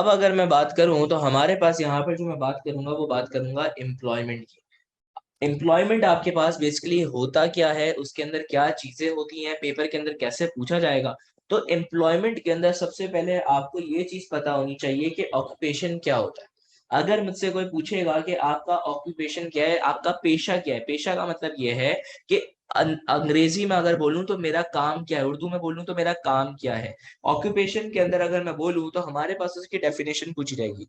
अब अगर मैं बात करूं तो हमारे पास यहाँ पर जो मैं बात करूंगा वो बात करूंगा एम्प्लॉयमेंट की। एम्प्लॉयमेंट आपके पास बेसिकली होता क्या है, उसके अंदर क्या चीजें होती हैं, पेपर के अंदर कैसे पूछा जाएगा। तो एम्प्लॉयमेंट के अंदर सबसे पहले आपको ये चीज पता होनी चाहिए कि ऑक्यूपेशन क्या होता है। अगर मुझसे कोई पूछेगा कि आपका ऑक्यूपेशन क्या है, आपका पेशा क्या है, पेशा का मतलब ये है कि अंग्रेजी में अगर बोलूं तो मेरा काम क्या है, उर्दू में बोलूं तो मेरा काम क्या है। ऑक्यूपेशन के अंदर अगर मैं बोलूं तो हमारे पास उसकी डेफिनेशन पूछी जाएगी,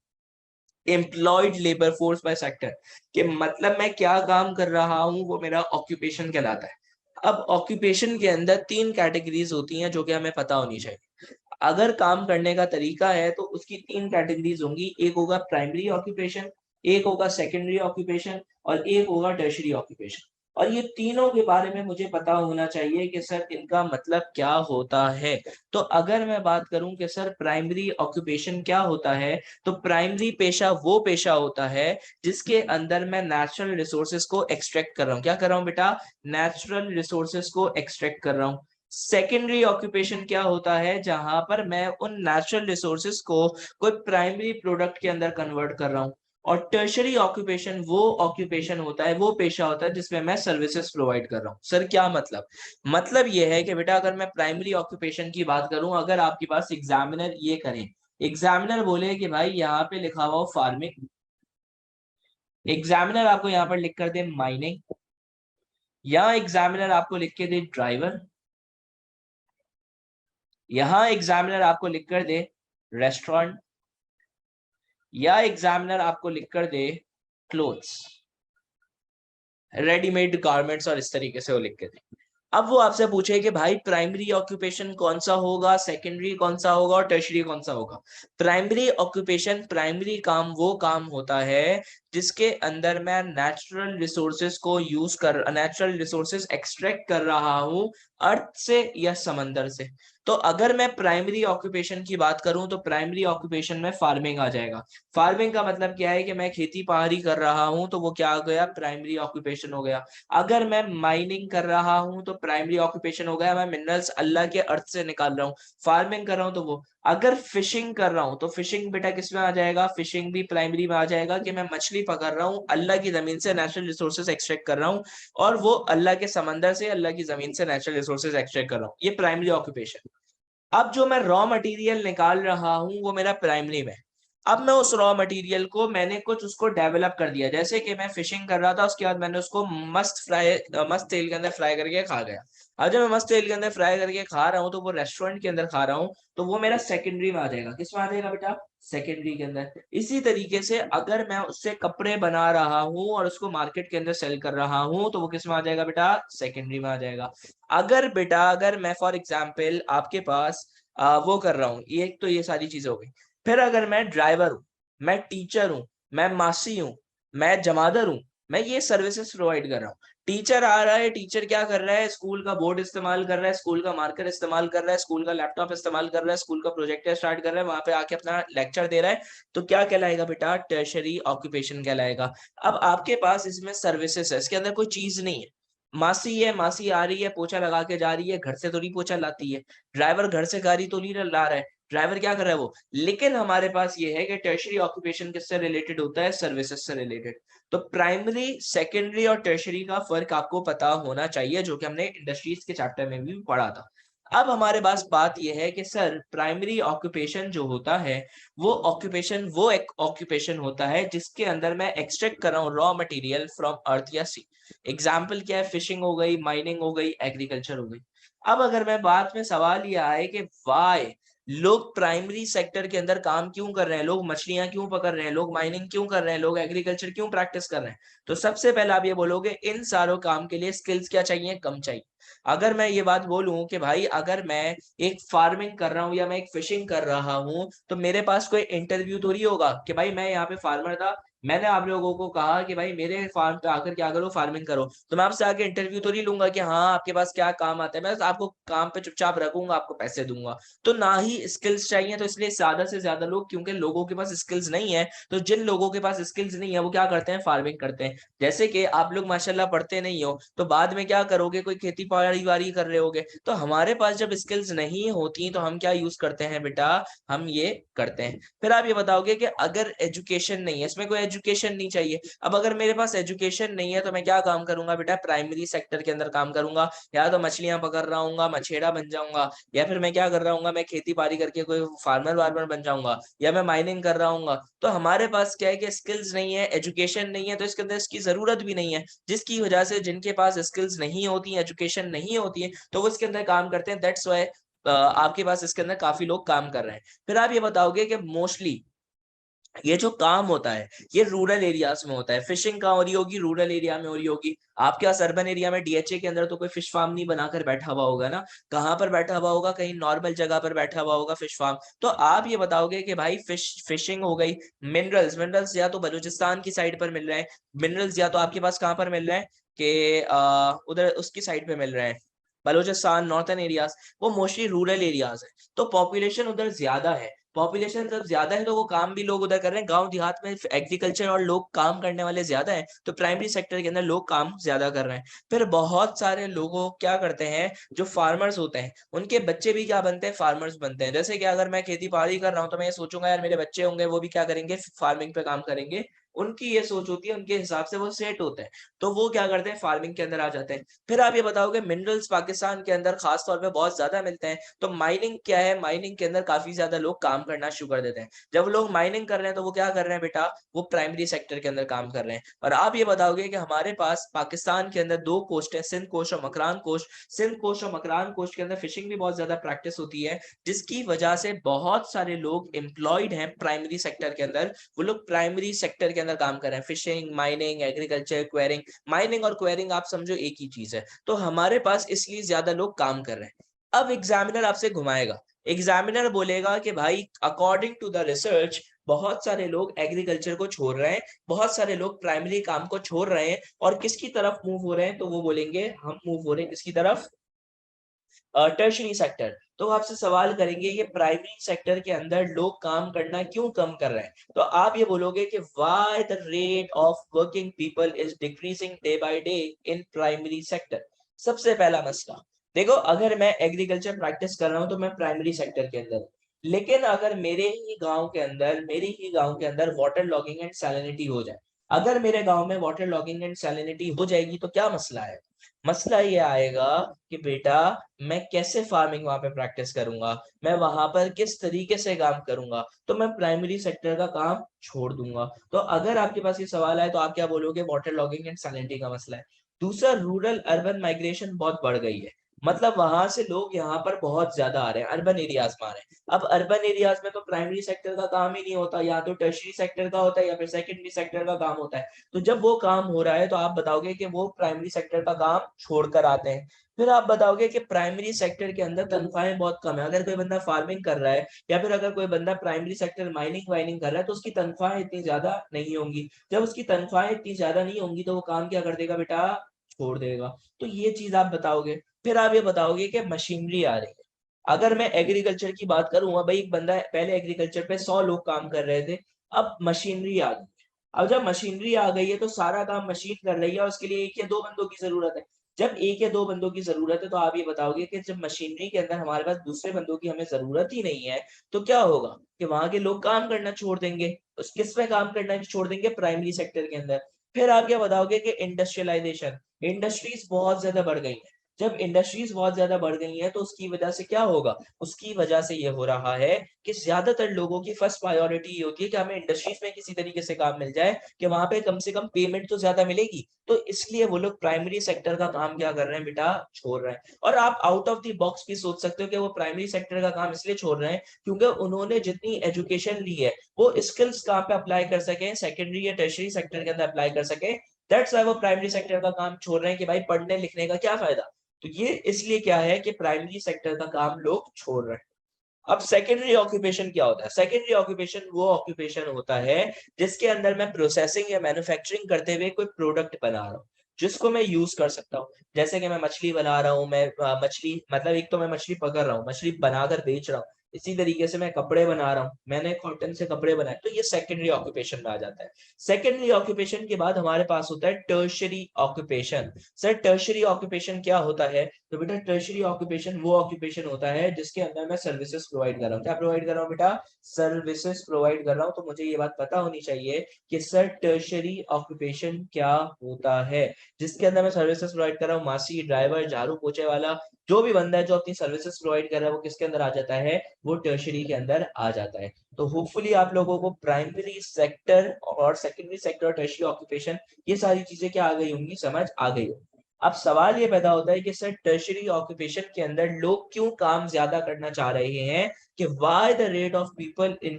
employed labour force by sector, कि मतलब मैं क्या काम कर रहा हूँ वो मेरा ऑक्यूपेशन कहलाता है। अब ऑक्यूपेशन के अंदर तीन कैटेगरीज होती हैं जो कि हमें पता होनी चाहिए। अगर काम करने का तरीका है तो उसकी तीन कैटेगरीज होंगी, एक होगा प्राइमरी ऑक्यूपेशन, एक होगा सेकेंडरी ऑक्यूपेशन और एक होगा टर्शरी ऑक्यूपेशन। और ये तीनों के बारे में मुझे पता होना चाहिए कि सर इनका मतलब क्या होता है। तो अगर मैं बात करूं कि सर प्राइमरी ऑक्यूपेशन क्या होता है, तो प्राइमरी पेशा वो पेशा होता है जिसके अंदर मैं नेचुरल रिसोर्सेज को एक्सट्रैक्ट कर रहा हूँ। क्या कर रहा हूँ बेटा? नेचुरल रिसोर्सेज को एक्सट्रैक्ट कर रहा हूँ। सेकेंडरी ऑक्यूपेशन क्या होता है? जहां पर मैं उन नेचुरल रिसोर्सेज को कोई प्राइमरी प्रोडक्ट के अंदर कन्वर्ट कर रहा हूँ। और टर्शरी ऑक्यूपेशन वो ऑक्यूपेशन होता है, वो पेशा होता है जिसमें मैं सर्विसेज प्रोवाइड कर रहा हूँ। सर क्या मतलब? मतलब ये है कि बेटा अगर मैं प्राइमरी ऑक्यूपेशन की बात करूं, अगर आपके पास एग्जामिनर ये करें, एग्जामिनर बोले कि भाई यहाँ पे लिखा हुआ फार्मिंग, एग्जामिनर आपको यहाँ पर लिख कर दे माइनिंग, या एग्जामिनर आपको लिख के दे ड्राइवर, यहाँ एग्जामिनर आपको लिख कर दे रेस्टोरेंट, या एग्जामिनर आपको लिख कर दे क्लोथ्स, रेडीमेड गारमेंट्स, और इस तरीके से वो लिख के दे। अब वो आपसे पूछे कि भाई प्राइमरी ऑक्यूपेशन कौन सा होगा, सेकेंडरी कौन सा होगा और टर्शरी कौन सा होगा। प्राइमरी ऑक्यूपेशन, प्राइमरी काम वो काम होता है जिसके अंदर मैं नेचुरल रिसोर्सेज को यूज कर, नेचुरल रिसोर्सेज एक्सट्रैक्ट कर रहा हूं अर्थ से या समंदर से। तो अगर मैं प्राइमरी ऑक्यूपेशन की बात करूं तो प्राइमरी ऑक्यूपेशन में फार्मिंग आ जाएगा। फार्मिंग का मतलब क्या है कि मैं खेती बाड़ी कर रहा हूं, तो वो क्या हो गया? प्राइमरी ऑक्यूपेशन हो गया। अगर मैं माइनिंग कर रहा हूं तो प्राइमरी ऑक्यूपेशन हो गया, मैं मिनरल्स अल्लाह के अर्थ से निकाल रहा हूँ। फार्मिंग कर रहा हूं तो वो। अगर फिशिंग कर रहा हूं तो फिशिंग बेटा किस में आ जाएगा? फिशिंग भी प्राइमरी में आ जाएगा, कि मैं मछली पकड़ रहा हूँ, अल्लाह की जमीन से नेचुरल रिसोर्सेज एक्सट्रैक्ट कर रहा हूँ, और वो अल्लाह के समंदर से, अल्लाह की जमीन से नेचुरल रिसोर्सेज एक्सट्रैक्ट कर रहा हूँ। ये प्राइमरी ऑक्यूपेशन। अब जो मैं रॉ मटेरियल निकाल रहा हूँ वो मेरा प्राइमरी में। अब मैं उस रॉ मटेरियल को मैंने कुछ उसको डेवलप कर दिया, जैसे कि मैं फिशिंग कर रहा था, उसके बाद मैंने उसको मस्त तेल के अंदर फ्राई करके खा गया। अब जब मैं मस्त तेल के अंदर फ्राई करके खा रहा हूँ तो वो रेस्टोरेंट के अंदर खा रहा हूँ, तो वो मेरा सेकेंडरी में आ जाएगा। किस में आ जाएगा बेटा? सेकेंडरी के अंदर। इसी तरीके से अगर मैं उससे कपड़े बना रहा हूँ और उसको मार्केट के अंदर सेल कर रहा हूँ, तो वो किस में आ जाएगा बेटा? सेकेंडरी में आ जाएगा। अगर बेटा, अगर मैं फॉर एग्जाम्पल आपके पास वो कर रहा हूँ, ये तो ये सारी चीजें हो गई। फिर अगर मैं ड्राइवर हूँ, मैं टीचर हूँ, मैं मासी हूँ, मैं जमादार हूँ, मैं ये सर्विसेज प्रोवाइड कर रहा हूँ। टीचर आ रहा है, टीचर क्या कर रहा है? स्कूल का बोर्ड इस्तेमाल कर रहा है, स्कूल का मार्कर इस्तेमाल कर रहा है, स्कूल का लैपटॉप इस्तेमाल कर रहा है, स्कूल का प्रोजेक्टर स्टार्ट कर रहा है, वहां पे आके अपना लेक्चर दे रहा है। तो क्या कहलाएगा बेटा? टर्शरी ऑक्यूपेशन कहलाएगा। अब आपके पास इसमें सर्विसेज है, इसके अंदर कोई चीज नहीं है। मासी है, मासी आ रही है, पोछा लगा के जा रही है, घर से थोड़ी पोछा लाती है। ड्राइवर घर से गाड़ी तो नहीं ला रहा है, ड्राइवर क्या कर रहा है वो। लेकिन हमारे पास ये है कि टर्शरी ऑक्यूपेशन किससे रिलेटेड होता है? सर्विसेज से रिलेटेड। तो प्राइमरी, सेकेंडरी और टर्शरी का फर्क आपको पता होना चाहिए, जो कि हमने इंडस्ट्रीज के चैप्टर में भी पढ़ा था। अब हमारे पास बात यह है कि सर प्राइमरी ऑक्यूपेशन जो होता है, वो ऑक्यूपेशन वो एक ऑक्यूपेशन होता है जिसके अंदर मैं एक्सट्रैक्ट कर रहा हूँ रॉ मटेरियल फ्रॉम अर्थ या सी। एग्जाम्पल क्या है? फिशिंग हो गई, माइनिंग हो गई, एग्रीकल्चर हो गई। अब अगर मैं बात में सवाल ये आए कि वाई लोग प्राइमरी सेक्टर के अंदर काम क्यों कर रहे हैं, लोग मछलियां क्यों पकड़ रहे हैं, लोग माइनिंग क्यों कर रहे हैं, लोग एग्रीकल्चर क्यों प्रैक्टिस कर रहे हैं, तो सबसे पहले आप ये बोलोगे इन सारों काम के लिए स्किल्स क्या चाहिए? कम चाहिए। अगर मैं ये बात बोलूं कि भाई अगर मैं एक फार्मिंग कर रहा हूँ या मैं एक फिशिंग कर रहा हूँ, तो मेरे पास कोई इंटरव्यू थोड़ी होगा कि भाई मैं यहाँ पे फार्मर था, मैंने आप लोगों को कहा कि भाई मेरे फार्म पे आकर क्या करो? फार्मिंग करो। तो मैं आपसे आगे इंटरव्यू तो नहीं लूंगा कि हाँ आपके पास क्या काम आता है, मैं आपको काम पे चुपचाप रखूंगा, आपको पैसे दूंगा। तो ना ही स्किल्स चाहिए, तो इसलिए ज्यादा से ज्यादा लोग, क्योंकि लोगों के पास स्किल्स नहीं है, तो जिन लोगों के पास स्किल्स नहीं है वो क्या करते हैं? फार्मिंग करते हैं। जैसे कि आप लोग माशाल्लाह पढ़ते नहीं हो, तो बाद में क्या करोगे? कोई खेती बाड़ी कर रहे होगे। तो हमारे पास जब स्किल्स नहीं होती तो हम क्या यूज करते हैं बेटा, हम ये करते हैं। फिर आप ये बताओगे कि अगर एजुकेशन नहीं है, इसमें कोई एजुकेशन नहीं चाहिए, अब अगर मेरे पास एजुकेशन नहीं है तो मैं क्या काम करूंगा बेटा, प्राइमरी सेक्टर के अंदर काम करूंगा, या तो मछलियां पकड़ रहा हूँ, मछेड़ा बन जाऊंगा, या फिर मैं क्या कर रहा हूँ, मैं खेती बाड़ी करके कोई फार्मर वार्मर बन जाऊंगा, या मैं माइनिंग कर रहा हूँ। तो हमारे पास क्या है कि स्किल्स नहीं है, एजुकेशन नहीं है, तो इसके अंदर इसकी जरूरत भी नहीं है, जिसकी वजह से जिनके पास स्किल्स नहीं होती, एजुकेशन नहीं होती है, तो वो इसके अंदर काम करते हैं। दैट्स वाई आपके पास इसके अंदर काफी लोग काम कर रहे हैं। फिर आप ये बताओगे कि मोस्टली ये जो काम होता है ये रूरल एरियाज में होता है। फिशिंग कहाँ हो रही होगी, रूरल एरिया में हो रही होगी। आपके पास अर्बन एरिया में डीएचए के अंदर तो कोई फिश फार्म नहीं बनाकर बैठा हुआ होगा ना, कहाँ पर बैठा हुआ होगा, कहीं नॉर्मल जगह पर बैठा हुआ होगा फिश फार्म। तो आप ये बताओगे कि भाई फिशिंग हो गई। मिनरल्स, मिनरल्स या तो बलूचिस्तान की साइड पर मिल रहे हैं, मिनरल्स या तो आपके पास कहाँ पर मिल रहे हैं कि उधर उसकी साइड पे मिल रहे हैं, बलूचिस्तान नॉर्थन एरियाज, वो मोस्टली रूरल एरियाज है। तो पॉपुलेशन उधर ज्यादा है, पॉपुलेशन जब ज्यादा है तो वो काम भी लोग उधर कर रहे हैं। गांव देहात में एग्रीकल्चर और लोग काम करने वाले ज्यादा है, तो प्राइमरी सेक्टर के अंदर लोग काम ज्यादा कर रहे हैं। फिर बहुत सारे लोगों क्या करते हैं, जो फार्मर्स होते हैं उनके बच्चे भी क्या बनते हैं, फार्मर्स बनते हैं। जैसे कि अगर मैं खेती बाड़ी कर रहा हूँ तो मैं ये सोचूंगा यार मेरे बच्चे होंगे वो भी क्या करेंगे, फार्मिंग पे काम करेंगे। उनकी ये सोच होती है, उनके हिसाब से वो सेट होते हैं, तो वो क्या करते हैं, फार्मिंग के अंदर आ जाते हैं। फिर आप ये बताओगे मिनरल्स पाकिस्तान के अंदर खास तौर पे बहुत ज्यादा मिलते हैं, तो माइनिंग क्या है, माइनिंग के अंदर काफी ज्यादा लोग काम करना शुरू कर देते हैं। जब लोग माइनिंग कर रहे हैं तो वो क्या कर रहे हैं बेटा, वो प्राइमरी सेक्टर के अंदर काम कर रहे हैं। और आप ये बताओगे कि हमारे पास पाकिस्तान के अंदर दो कोस्ट है, सिंध कोस्ट और मकरान कोस्ट। सिंध कोस्ट और मकरान कोस्ट के अंदर फिशिंग भी बहुत ज्यादा प्रैक्टिस होती है, जिसकी वजह से बहुत सारे लोग एम्प्लॉयड हैं प्राइमरी सेक्टर के अंदर। वो लोग प्राइमरी सेक्टर के अंदर काम कर रहे हैं, fishing, mining, agriculture, quarrying. Mining और क्वेरिंग आप समझो एक ही चीज है, तो हमारे पास इसलिए ज्यादा लोग काम कर रहे हैं। अब एग्जामिनर आपसे घुमाएगा, एग्जामिनर बोलेगा कि भाई अकॉर्डिंग टू द रिसर्च बहुत सारे लोग एग्रीकल्चर को छोड़ रहे हैं, बहुत सारे लोग प्राइमरी काम को छोड़ रहे हैं, और किसकी तरफ मूव हो रहे हैं, तो वो बोलेंगे हम मूव हो रहे हैं किसकी तरफ, टर्शरी सेक्टर। तो वो आपसे सवाल करेंगे ये प्राइमरी सेक्टर के अंदर लोग काम करना क्यों कम कर रहे हैं, तो आप ये बोलोगे कि why the rate of working people is decreasing day by day in primary sector. सबसे पहला मसला देखो, अगर मैं एग्रीकल्चर प्रैक्टिस कर रहा हूं तो मैं प्राइमरी सेक्टर के अंदर, लेकिन अगर मेरे ही गांव के अंदर वाटर लॉगिंग एंड सैलिनिटी हो जाए, अगर मेरे गांव में वाटर लॉगिंग एंड सैलिनिटी हो जाएगी तो क्या मसला है, मसला ये आएगा कि बेटा मैं कैसे फार्मिंग वहां पे प्रैक्टिस करूंगा, मैं वहां पर किस तरीके से काम करूंगा, तो मैं प्राइमरी सेक्टर का काम छोड़ दूंगा। तो अगर आपके पास ये सवाल है तो आप क्या बोलोगे, वाटर लॉगिंग एंड सैलिनिटी का मसला है। दूसरा, रूरल अर्बन माइग्रेशन बहुत बढ़ गई है, मतलब वहां से लोग यहाँ पर बहुत ज्यादा आ रहे हैं, अर्बन एरियाज में आ रहे हैं। अब अर्बन एरियाज में तो प्राइमरी सेक्टर का काम ही नहीं होता, या तो टर्शरी सेक्टर का होता है या फिर सेकेंडरी सेक्टर का काम होता है। तो जब वो काम हो रहा है तो आप बताओगे कि वो प्राइमरी सेक्टर का काम छोड़कर आते हैं। फिर आप बताओगे कि प्राइमरी सेक्टर के अंदर तनख्वाहें बहुत कम है, अगर कोई बंदा फार्मिंग कर रहा है या फिर अगर कोई बंदा प्राइमरी सेक्टर माइनिंग वाइनिंग कर रहा है तो उसकी तनख्वाहें इतनी ज्यादा नहीं होंगी। जब उसकी तनख्वाहें इतनी ज्यादा नहीं होंगी तो वो काम क्या कर देगा बेटा, छोड़ देगा। तो ये चीज आप बताओगे। फिर आप ये बताओगे कि मशीनरी आ रही है, अगर मैं एग्रीकल्चर की बात करूं, भाई एक बंदा पहले एग्रीकल्चर पे 100 लोग काम कर रहे थे, अब मशीनरी आ गई। अब जब मशीनरी आ गई है तो सारा काम मशीन कर रही है और उसके लिए एक या दो बंदों की जरूरत है। जब एक या दो बंदों की जरूरत है तो आप ये बताओगे कि जब मशीनरी के अंदर हमारे पास दूसरे बंदों की हमें जरूरत ही नहीं है, तो क्या होगा कि वहां के लोग काम करना छोड़ देंगे। उस किस में काम करना छोड़ देंगे, प्राइमरी सेक्टर के अंदर। फिर आप क्या बताओगे कि इंडस्ट्रियलाइजेशन, इंडस्ट्रीज बहुत ज्यादा बढ़ गई है। जब इंडस्ट्रीज बहुत ज्यादा बढ़ गई हैं तो उसकी वजह से क्या होगा, उसकी वजह से ये हो रहा है कि ज्यादातर लोगों की फर्स्ट प्रायोरिटी ये होती है कि हमें इंडस्ट्रीज में किसी तरीके से काम मिल जाए कि वहां पे कम से कम पेमेंट तो ज्यादा मिलेगी। तो इसलिए वो लोग प्राइमरी सेक्टर का काम क्या कर रहे हैं बेटा, छोड़ रहे हैं। और आप आउट ऑफ द बॉक्स भी सोच सकते हो कि वो प्राइमरी सेक्टर का काम इसलिए छोड़ रहे हैं क्योंकि उन्होंने जितनी एजुकेशन ली है वो स्किल्स कहाँ पे अप्लाई कर सके, सेकेंडरी या टर्शरी सेक्टर के अंदर अप्लाई कर सके। दैट्स व्हाई वो प्राइमरी सेक्टर का काम छोड़ रहे हैं कि भाई पढ़ने लिखने का क्या फायदा। तो ये इसलिए क्या है कि प्राइमरी सेक्टर का काम लोग छोड़ रहे हैं। अब सेकेंडरी ऑक्यूपेशन क्या होता है, सेकेंडरी ऑक्यूपेशन वो ऑक्यूपेशन होता है जिसके अंदर मैं प्रोसेसिंग या मैन्युफैक्चरिंग करते हुए कोई प्रोडक्ट बना रहा हूँ जिसको मैं यूज कर सकता हूँ। जैसे कि मैं मछली बना रहा हूँ, मैं मछली मतलब एक तो मैं मछली पकड़ रहा हूँ, मछली बनाकर बेच रहा हूँ, इसी तरीके से मैं कपड़े बना रहा हूँ, मैंने कॉटन से कपड़े बनाए, तो ये सेकेंडरी ऑक्यूपेशन में आ जाता है। सेकेंडरी ऑक्यूपेशन के बाद हमारे पास होता है tertiary occupation. Sir tertiary occupation क्या होता है, तो बेटा टर्शियरी ऑक्यूपेशन वो ऑक्यूपेशन होता है जिसके अंदर मैं सर्विसेज प्रोवाइड कर रहा हूँ। क्या प्रोवाइड कर रहा हूँ बेटा? सर्विसेज प्रोवाइड कर रहा हूँ। तो मुझे ये बात पता होनी चाहिए कि सर टर्शियरी ऑक्यूपेशन क्या होता है, जिसके अंदर मैं सर्विसेज प्रोवाइड कर रहा हूँ। मासी, ड्राइवर, झाड़ू पोछे वाला, जो भी बंदा है जो अपनी सर्विसेज प्रोवाइड कर रहा है वो किसके अंदर आ जाता है? वो टर्शियरी के अंदर आ जाता है। तो होपफुली आप लोगों को प्राइमरी सेक्टर और सेकेंडरी सेक्टर और टर्शियरी ऑक्यूपेशन ये सारी चीजें क्या आ गई होंगी, समझ आ गई होगी। अब सवाल ये पैदा होता है कि सर टर्शियरी ऑक्यूपेशन के अंदर लोग क्यों काम ज्यादा करना चाह रहे हैं, कि why the rate of people in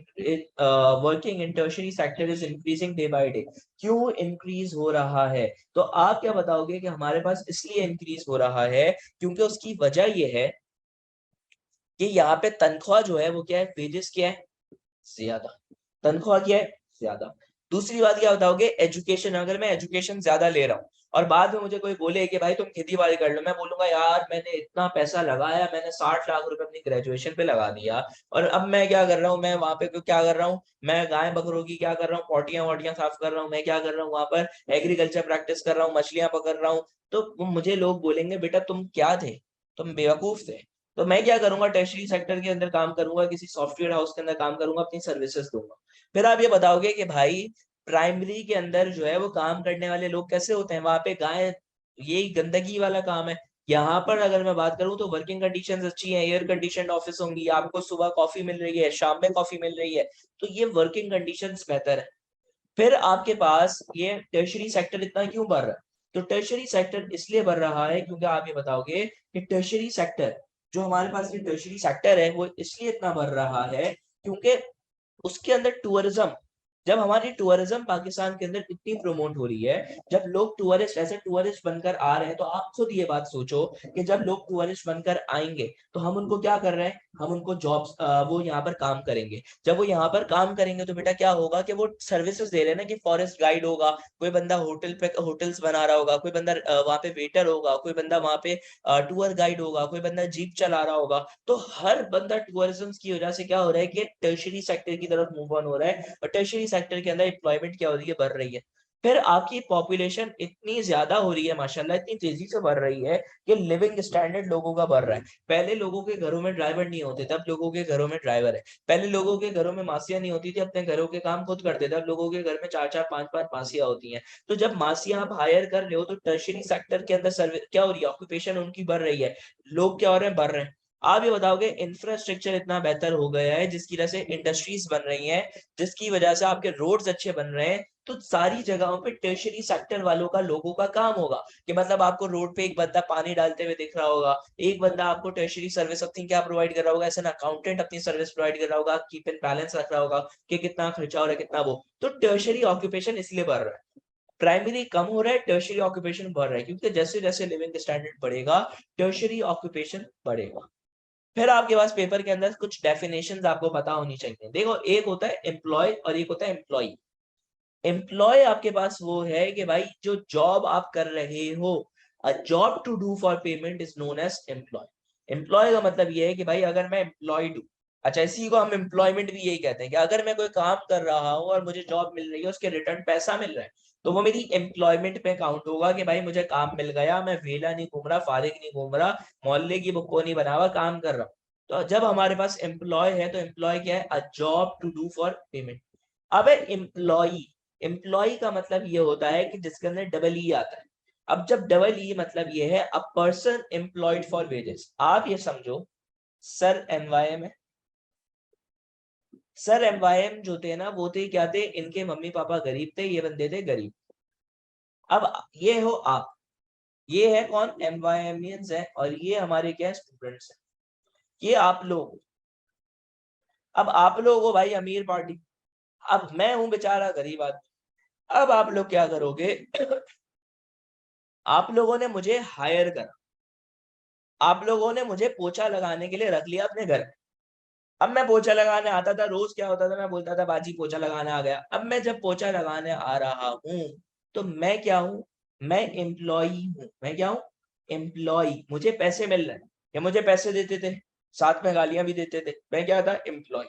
working in tertiary sector is increasing day by day, क्यों इंक्रीज हो रहा है? तो आप क्या बताओगे कि हमारे पास इसलिए इंक्रीज हो रहा है क्योंकि उसकी वजह ये है कि यहाँ पे तनख्वाह जो है वो क्या है, वेजेस क्या है, ज्यादा। तनख्वाह क्या है, ज्यादा। दूसरी बात क्या बताओगे, एजुकेशन। अगर मैं एजुकेशन ज्यादा ले रहा हूँ और बाद में मुझे कोई बोले कि भाई तुम खेती बाड़ी कर लो, मैं बोलूंगा यार मैंने इतना पैसा लगाया, मैंने 60 लाख रुपए अपनी ग्रेजुएशन पे लगा दिया, और अब मैं क्या कर रहा हूँ, मैं वहां पे क्या कर रहा हूँ, मैं गाय बकरों की क्या कर रहा हूँ, पोटियां वोटियां साफ कर रहा हूँ, मैं क्या कर रहा हूँ वहां पर, एग्रीकल्चर प्रैक्टिस कर रहा हूँ, मछलियां पकड़ रहा हूँ। तो मुझे लोग बोलेंगे बेटा तुम क्या थे, तुम बेवकूफ थे। तो मैं क्या करूंगा, टर्शियरी सेक्टर के अंदर काम करूंगा, किसी सॉफ्टवेयर हाउस के अंदर काम करूंगा, अपनी सर्विसेज दूंगा। फिर आप ये बताओगे कि भाई प्राइमरी के अंदर जो है वो काम करने वाले लोग कैसे होते हैं, वहां पे गाय, यही गंदगी वाला काम है। यहाँ पर अगर मैं बात करूँ तो वर्किंग कंडीशंस अच्छी हैं, एयर कंडीशन ऑफिस होंगी, आपको सुबह कॉफी मिल रही है, शाम में कॉफी मिल रही है, तो ये वर्किंग कंडीशंस बेहतर है। फिर आपके पास ये टर्शियरी सेक्टर इतना क्यों बढ़ रहा है? तो टर्शियरी सेक्टर इसलिए बढ़ रहा है क्योंकि आप ये बताओगे कि टर्शियरी सेक्टर, जो हमारे पास ये टर्शियरी सेक्टर है वो इसलिए इतना बढ़ रहा है क्योंकि उसके अंदर टूरिज्म, जब हमारी टूरिज्म पाकिस्तान के अंदर इतनी प्रमोट हो रही है, जब लोग टूरिस्ट ऐसे टूरिस्ट बनकर आ रहे हैं, तो आप खुद ये बात सोचो कि जब लोग टूरिस्ट बनकर आएंगे तो हम उनको क्या कर रहे हैं, हम उनको जॉब्स, वो यहाँ पर काम करेंगे। जब वो यहाँ पर काम करेंगे तो बेटा क्या होगा कि वो सर्विसेज दे रहे हैं ना, कि फॉरेस्ट गाइड होगा, कोई बंदा होटल पे होटल्स बना रहा होगा, कोई बंदा वहां पे वेटर होगा, कोई बंदा वहां पे टूर गाइड होगा, कोई बंदा जीप चला रहा होगा। तो हर बंदा टूरिज्म की वजह से क्या हो रहा है कि टर्शियरी सेक्टर की तरफ मूव ऑन हो रहा है, और टर्शियरी सेक्टर के अंदर एम्प्लॉयमेंट क्या हो रही है, बढ़ रही है। फिर आपकी पॉपुलेशन इतनी ज्यादा हो रही है माशाल्लाह, इतनी तेजी से बढ़ रही है कि लिविंग स्टैंडर्ड लोगों का बढ़ रहा है। पहले लोगों के घरों में ड्राइवर नहीं होते थे, अब लोगों के घरों में ड्राइवर है। पहले लोगों के घरों में मासियां नहीं होती थी, अपने घरों के काम खुद करते थे, अब लोगों के घर में 4-4 5-5 मासियां होती हैं। तो जब मासियां आप हायर कर रहे हो तो टर्शियरी सेक्टर के अंदर सर्विस क्या हो रही है, ऑक्यूपेशन उनकी बढ़ रही है, लोग क्या हो रहे हैं, बढ़ रहे हैं। आप ये बताओगे इंफ्रास्ट्रक्चर इतना बेहतर हो गया है जिसकी वजह से इंडस्ट्रीज बन रही हैं, जिसकी वजह से आपके रोड्स अच्छे बन रहे हैं, तो सारी जगहों पे टर्शियरी सेक्टर वालों का, लोगों का काम होगा कि मतलब आपको रोड पे एक बंदा पानी डालते हुए दिख रहा होगा, एक बंदा आपको टर्शियरी सर्विस अपनी क्या प्रोवाइड कर रहा होगा, ऐसा ना अकाउंटेंट अपनी सर्विस प्रोवाइड कर रहा होगा, कीप इन बैलेंस रख रहा होगा कि कितना खर्चा हो रहा है, कितना वो। तो टर्शियरी ऑक्यूपेशन इसलिए बढ़ रहा है, प्राइमरी कम हो रहा है, टर्शियरी ऑक्यूपेशन बढ़ रहा है, क्योंकि जैसे जैसे लिविंग स्टैंडर्ड बढ़ेगा टर्शियरी ऑक्यूपेशन बढ़ेगा। फिर आपके पास पेपर के अंदर कुछ डेफिनेशंस आपको पता होनी चाहिए। देखो, एक होता है एम्प्लॉय और एक होता है एम्प्लॉय। एम्प्लॉय आपके पास वो है कि भाई जो जॉब आप कर रहे हो, a job to do for payment is known as employ. Employ का मतलब ये है कि भाई अगर मैं एम्प्लॉयड हूँ, अच्छा इसी को हम एम्प्लॉयमेंट भी यही कहते हैं, कि अगर मैं कोई काम कर रहा हूँ और मुझे जॉब मिल रही है, उसके रिटर्न पैसा मिल रहा है, तो वो मेरी एम्प्लॉयमेंट पे काउंट होगा कि भाई मुझे काम मिल गया, मैं वेला नहीं घूम रहा, फारिग नहीं घूम रहा, मोहल्ले की बुक्को नहीं बना हुआ, काम कर रहा हूँ। तो जब हमारे पास एम्प्लॉय है तो एम्प्लॉय क्या है, a job to do for payment. अब है एम्प्लॉई। एम्प्लॉय का मतलब ये होता है कि जिसके अंदर डबल ई आता है। अब जब डबल ई मतलब ये है, a person employed for wages. आप ये समझो, सर एनवाईएम है, सर एनवाईएम जो थे ना, वो थे क्या थे, इनके मम्मी पापा गरीब थे, ये बंदे थे गरीब। अब ये हो आप, ये है कौन, एनवाईएमियंस है, और ये हमारे क्या स्टूडेंट्स हैं, ये आप लोग। अब आप लोग हो भाई अमीर पार्टी, अब मैं हूं बेचारा गरीब आदमी। अब आप लोग क्या करोगे, आप लोगों ने मुझे हायर करा, आप लोगों ने मुझे पोछा लगाने के लिए रख लिया अपने घर। अब मैं पोछा लगाने आता था, रोज क्या होता था, मैं बोलता था बाजी पोछा लगाने आ गया। अब मैं जब पोछा लगाने आ रहा हूँ तो मैं क्या हूँ, मैं एम्प्लॉय हूँ। मैं क्या हूँ, एम्प्लॉय। मुझे पैसे मिल रहे हैं, या मुझे पैसे देते थे, साथ में गालियां भी देते थे, मैं क्या था, एम्प्लॉय।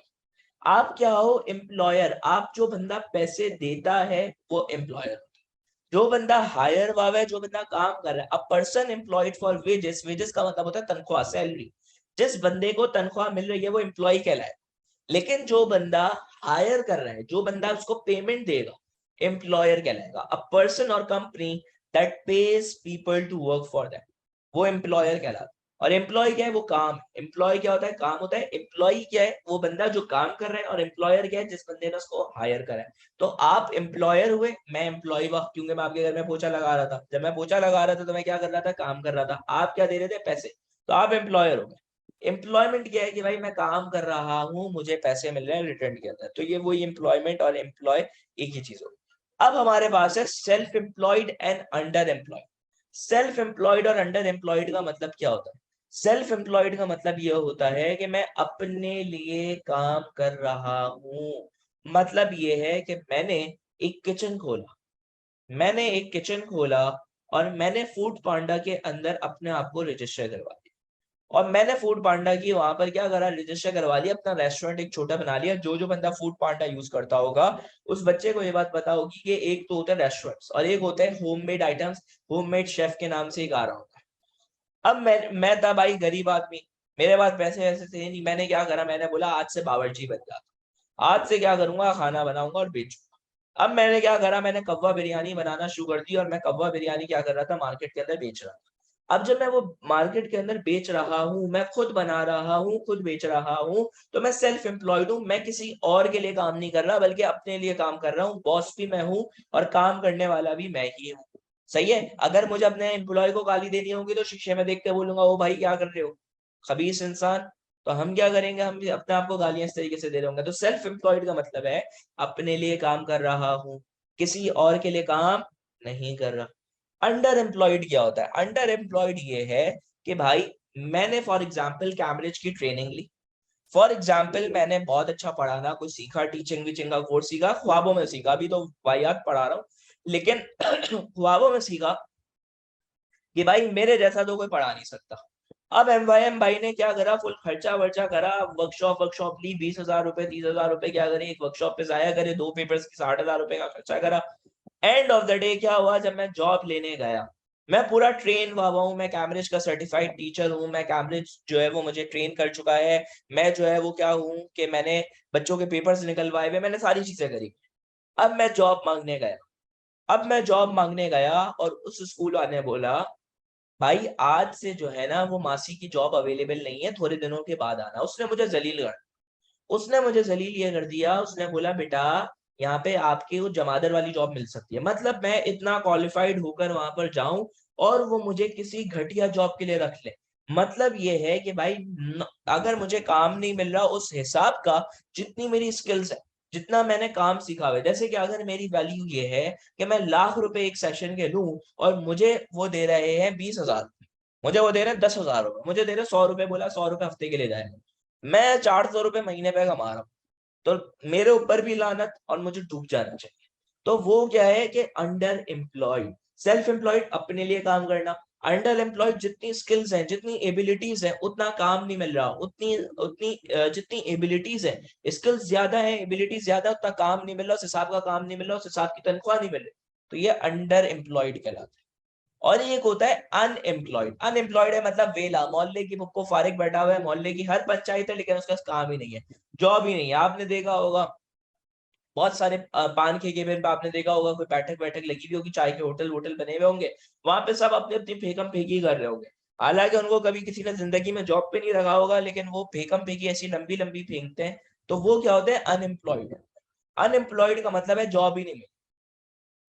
आप क्या हो, एम्प्लॉयर। आप जो बंदा पैसे देता है वो एम्प्लॉयर। जो बंदा हायर हुआ है, जो बंदा काम कर रहा है, a person employed for wages, wages का मतलब होता है तनख्वाह, सैलरी। जिस बंदे को तनख्वाह मिल रही है वो एम्प्लॉय कहलाए। लेकिन जो बंदा हायर कर रहा है, जो बंदा उसको पेमेंट देगा, एम्प्लॉयर कहलाएगा। अ पर्सन और company that pays people to work for that, वो एम्प्लॉयर कहलाता है। और एम्प्लॉय क्या है? वो काम। एम्प्लॉय क्या होता है? काम होता है। एम्प्लॉय क्या है? वो बंदा जो काम कर रहा है। और एम्प्लॉयर क्या है? जिस बंदे ने उसको हायर करा है। तो आप एम्प्लॉयर हुए, मैं एम्प्लॉय हुआ, क्योंकि मैं आपके घर में पोछा लगा रहा था। जब मैं पोछा लगा रहा था तो मैं क्या कर रहा था? काम कर रहा था। आप क्या दे रहे थे? पैसे। तो आप एम्प्लॉयर हो गए। एम्प्लॉयमेंट क्या है कि भाई मैं काम कर रहा हूँ, मुझे पैसे मिल रहे हैं रिटर्न के अंदर। तो ये वही एम्प्लॉयमेंट और एम्प्लॉय एक ही चीज होगी। अब हमारे पास है self employed and under employed. Self employed और अंडर एम्प्लॉयड का मतलब क्या होता है? सेल्फ एम्प्लॉयड का मतलब यह होता है कि मैं अपने लिए काम कर रहा हूं। मतलब ये है कि मैंने एक किचन खोला और मैंने फूड पांडा के अंदर अपने आप को रजिस्टर करवा दिया। और मैंने फूड पांडा की वहां पर क्या करा? रजिस्टर करवा लिया, अपना रेस्टोरेंट एक छोटा बना लिया। जो जो बंदा फूड पांडा यूज करता होगा उस बच्चे को ये बात पता होगी कि एक तो होता है रेस्टोरेंट्स और एक होता है होममेड आइटम्स। होममेड शेफ के नाम से एक आ रहा होता है। अब मैं था भाई गरीब आदमी, मेरे पास पैसे वैसे थे नहीं। मैंने क्या करा? मैंने बोला आज से बावर्ची बन जाता, आज से क्या करूंगा? खाना बनाऊंगा और बेचूंगा। अब मैंने क्या करा? मैंने कव्वा बिरयानी बनाना शुरू कर दी। और मैं कव्वा बिरयानी क्या कर रहा था? मार्केट के अंदर बेच रहा था। अब जब मैं वो मार्केट के अंदर बेच रहा हूँ, मैं खुद बना रहा हूँ, खुद बेच रहा हूँ, तो मैं सेल्फ एम्प्लॉयड हूँ। मैं किसी और के लिए काम नहीं कर रहा, बल्कि अपने लिए काम कर रहा हूँ। बॉस भी मैं हूँ और काम करने वाला भी मैं ही हूँ। सही है। अगर मुझे अपने एम्प्लॉय को गाली देनी होगी तो शीशे में देख के बोलूंगा, ओ भाई क्या कर रहे हो खबीस इंसान। तो हम क्या करेंगे? हम भी अपने आप को गालियां इस तरीके से दे रहे होंगे। तो सेल्फ एम्प्लॉयड का मतलब है अपने लिए काम कर रहा हूँ, किसी और के लिए काम नहीं कर रहा। अंडर एम्प्लॉयड क्या होता है? अंडर एम्प्लॉयड ये है कि भाई मैंने फॉर एग्जाम्पल कैम्ब्रिज की ट्रेनिंग ली। फॉर एग्जाम्पल मैंने बहुत अच्छा पढ़ाना कुछ सीखा, टीचिंग वीचिंग का कोर्स सीखा, ख्वाबों में सीखा। अभी तो वाहियात पढ़ा रहा हूँ, लेकिन ख्वाबों में सीखा कि भाई मेरे जैसा तो कोई पढ़ा नहीं सकता। अब एम भाई ने क्या करा? फुल खर्चा वर्चा करा, वर्कशॉप ली, 20,000 रुपए 30,000 रुपए क्या करे? एक वर्कशॉप पे जाया करे, 2 पेपर्स की 60,000 रुपए का खर्चा करा। एंड ऑफ द डे क्या हुआ? जब मैं जॉब लेने गया, मैं पूरा ट्रेन हुआ हूँ, मैं कैम्ब्रिज का सर्टिफाइड टीचर हूँ, मैं कैम्ब्रिज जो है वो मुझे ट्रेन कर चुका है। मैं जो है वो क्या हूँ कि मैंने बच्चों के पेपर्स निकलवाए हुए, मैंने सारी चीजें करी। अब मैं जॉब मांगने गया। और उस स्कूल वाले ने बोला, भाई आज से जो है ना वो मासी की जॉब अवेलेबल नहीं है, थोड़े दिनों के बाद आना। उसने मुझे जलील ये कर दिया। उसने बोला बेटा यहाँ पे आपकी वो जमादार वाली जॉब मिल सकती है। मतलब मैं इतना क्वालिफाइड होकर वहां पर जाऊं और वो मुझे किसी घटिया जॉब के लिए रख ले। मतलब ये है कि भाई अगर मुझे काम नहीं मिल रहा उस हिसाब का जितनी मेरी स्किल्स है, जितना मैंने काम सीखा हुआ है। जैसे कि अगर मेरी वैल्यू ये है कि मैं लाख रुपए एक सेशन के लूं और मुझे वो दे रहे हैं 20,000, मुझे वो दे रहे हैं 10,000 रुपए, मुझे दे रहे 100 रुपए, बोला 100 रुपए हफ्ते के लिए जाएंगे, मैं 400 रुपए महीने पे कमा रहा हूँ। तो मेरे ऊपर भी लानत और मुझे डूब जाना चाहिए। तो वो क्या है कि अंडर एम्प्लॉयड। सेल्फ एम्प्लॉयड अपने लिए काम करना। अंडर एम्प्लॉयड जितनी स्किल्स हैं, जितनी एबिलिटीज है, उतना काम नहीं मिल रहा। उतनी उतनी जितनी एबिलिटीज है, स्किल्स ज्यादा है, एबिलिटीज ज्यादा, उतना काम नहीं मिल रहा, उस हिसाब का काम नहीं मिल रहा, उस हिसाब की तनख्वाह नहीं मिल रही। तो ये अंडर एम्प्लॉयड कहलाता है। और एक होता है अनएम्प्लॉयड। अनएम्प्लॉयड है मतलब वेला, मोहल्ले की बुक्को फारिग बैठा हुआ है, मोहल्ले की हर पंचायत है लेकिन उसका काम ही नहीं है, जॉब ही नहीं है। आपने देखा होगा बहुत सारे पान के केबिन पे आपने देखा होगा कोई बैठक बैठक लगी हुई होगी, चाय के होटल वोटल बने हुए होंगे, वहां पे सब अपनी अपनी फेकम फेंकी कर रहे होंगे। हालांकि उनको कभी किसी ने जिंदगी में जॉब पे नहीं रखा होगा, लेकिन वो फेकम फेंकी ऐसी लंबी लंबी फेंकते हैं। तो वो क्या होते हैं? अनएम्प्लॉयड। अनएम्प्लॉयड का मतलब है जॉब ही नहीं मिली।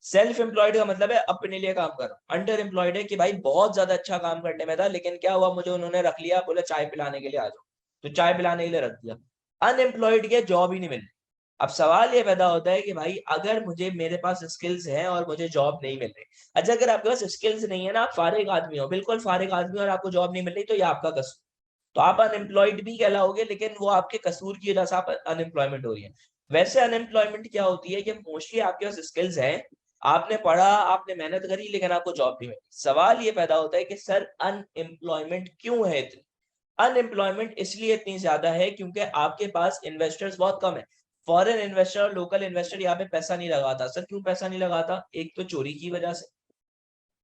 सेल्फ एम्प्लॉयड का मतलब है अपने लिए काम कर रहा हूं। अंडर एम्प्लॉयड है कि भाई बहुत ज्यादा अच्छा काम करने में था, लेकिन क्या हुआ? मुझे उन्होंने रख लिया, बोला चाय पिलाने के लिए आ जाओ, तो चाय पिलाने के लिए रख दिया। अनएम्प्लॉयड के जॉब ही नहीं मिल रही। अब सवाल ये पैदा होता है कि भाई अगर मुझे मेरे पास स्किल्स हैं और मुझे जॉब नहीं मिल रही। अच्छा, अगर आपके पास स्किल्स नहीं है ना, आप फारिग आदमी हो, बिल्कुल फारिग आदमी हो और आपको जॉब नहीं मिल रही, तो ये आपका कसूर। तो आप अनएम्प्लॉयड भी कहलाओगे, लेकिन वो आपके कसूर की वजह से आप अनएम्प्लॉयमेंट हो रही है। वैसे अनएम्प्लॉयमेंट क्या होती है कि मोस्टली आपके पास स्किल्स हैं, आपने पढ़ा, आपने मेहनत करी, लेकिन आपको जॉब नहीं मिली। सवाल ये पैदा होता है कि सर अनएम्प्लॉयमेंट क्यों है इतनी? अनएम्प्लॉयमेंट इसलिए इतनी ज्यादा है क्योंकि आपके पास इन्वेस्टर्स बहुत कम है। फॉरेन इन्वेस्टर और लोकल इन्वेस्टर यहाँ पे पैसा नहीं लगाता। सर क्यों पैसा नहीं लगाता? एक तो चोरी की वजह से,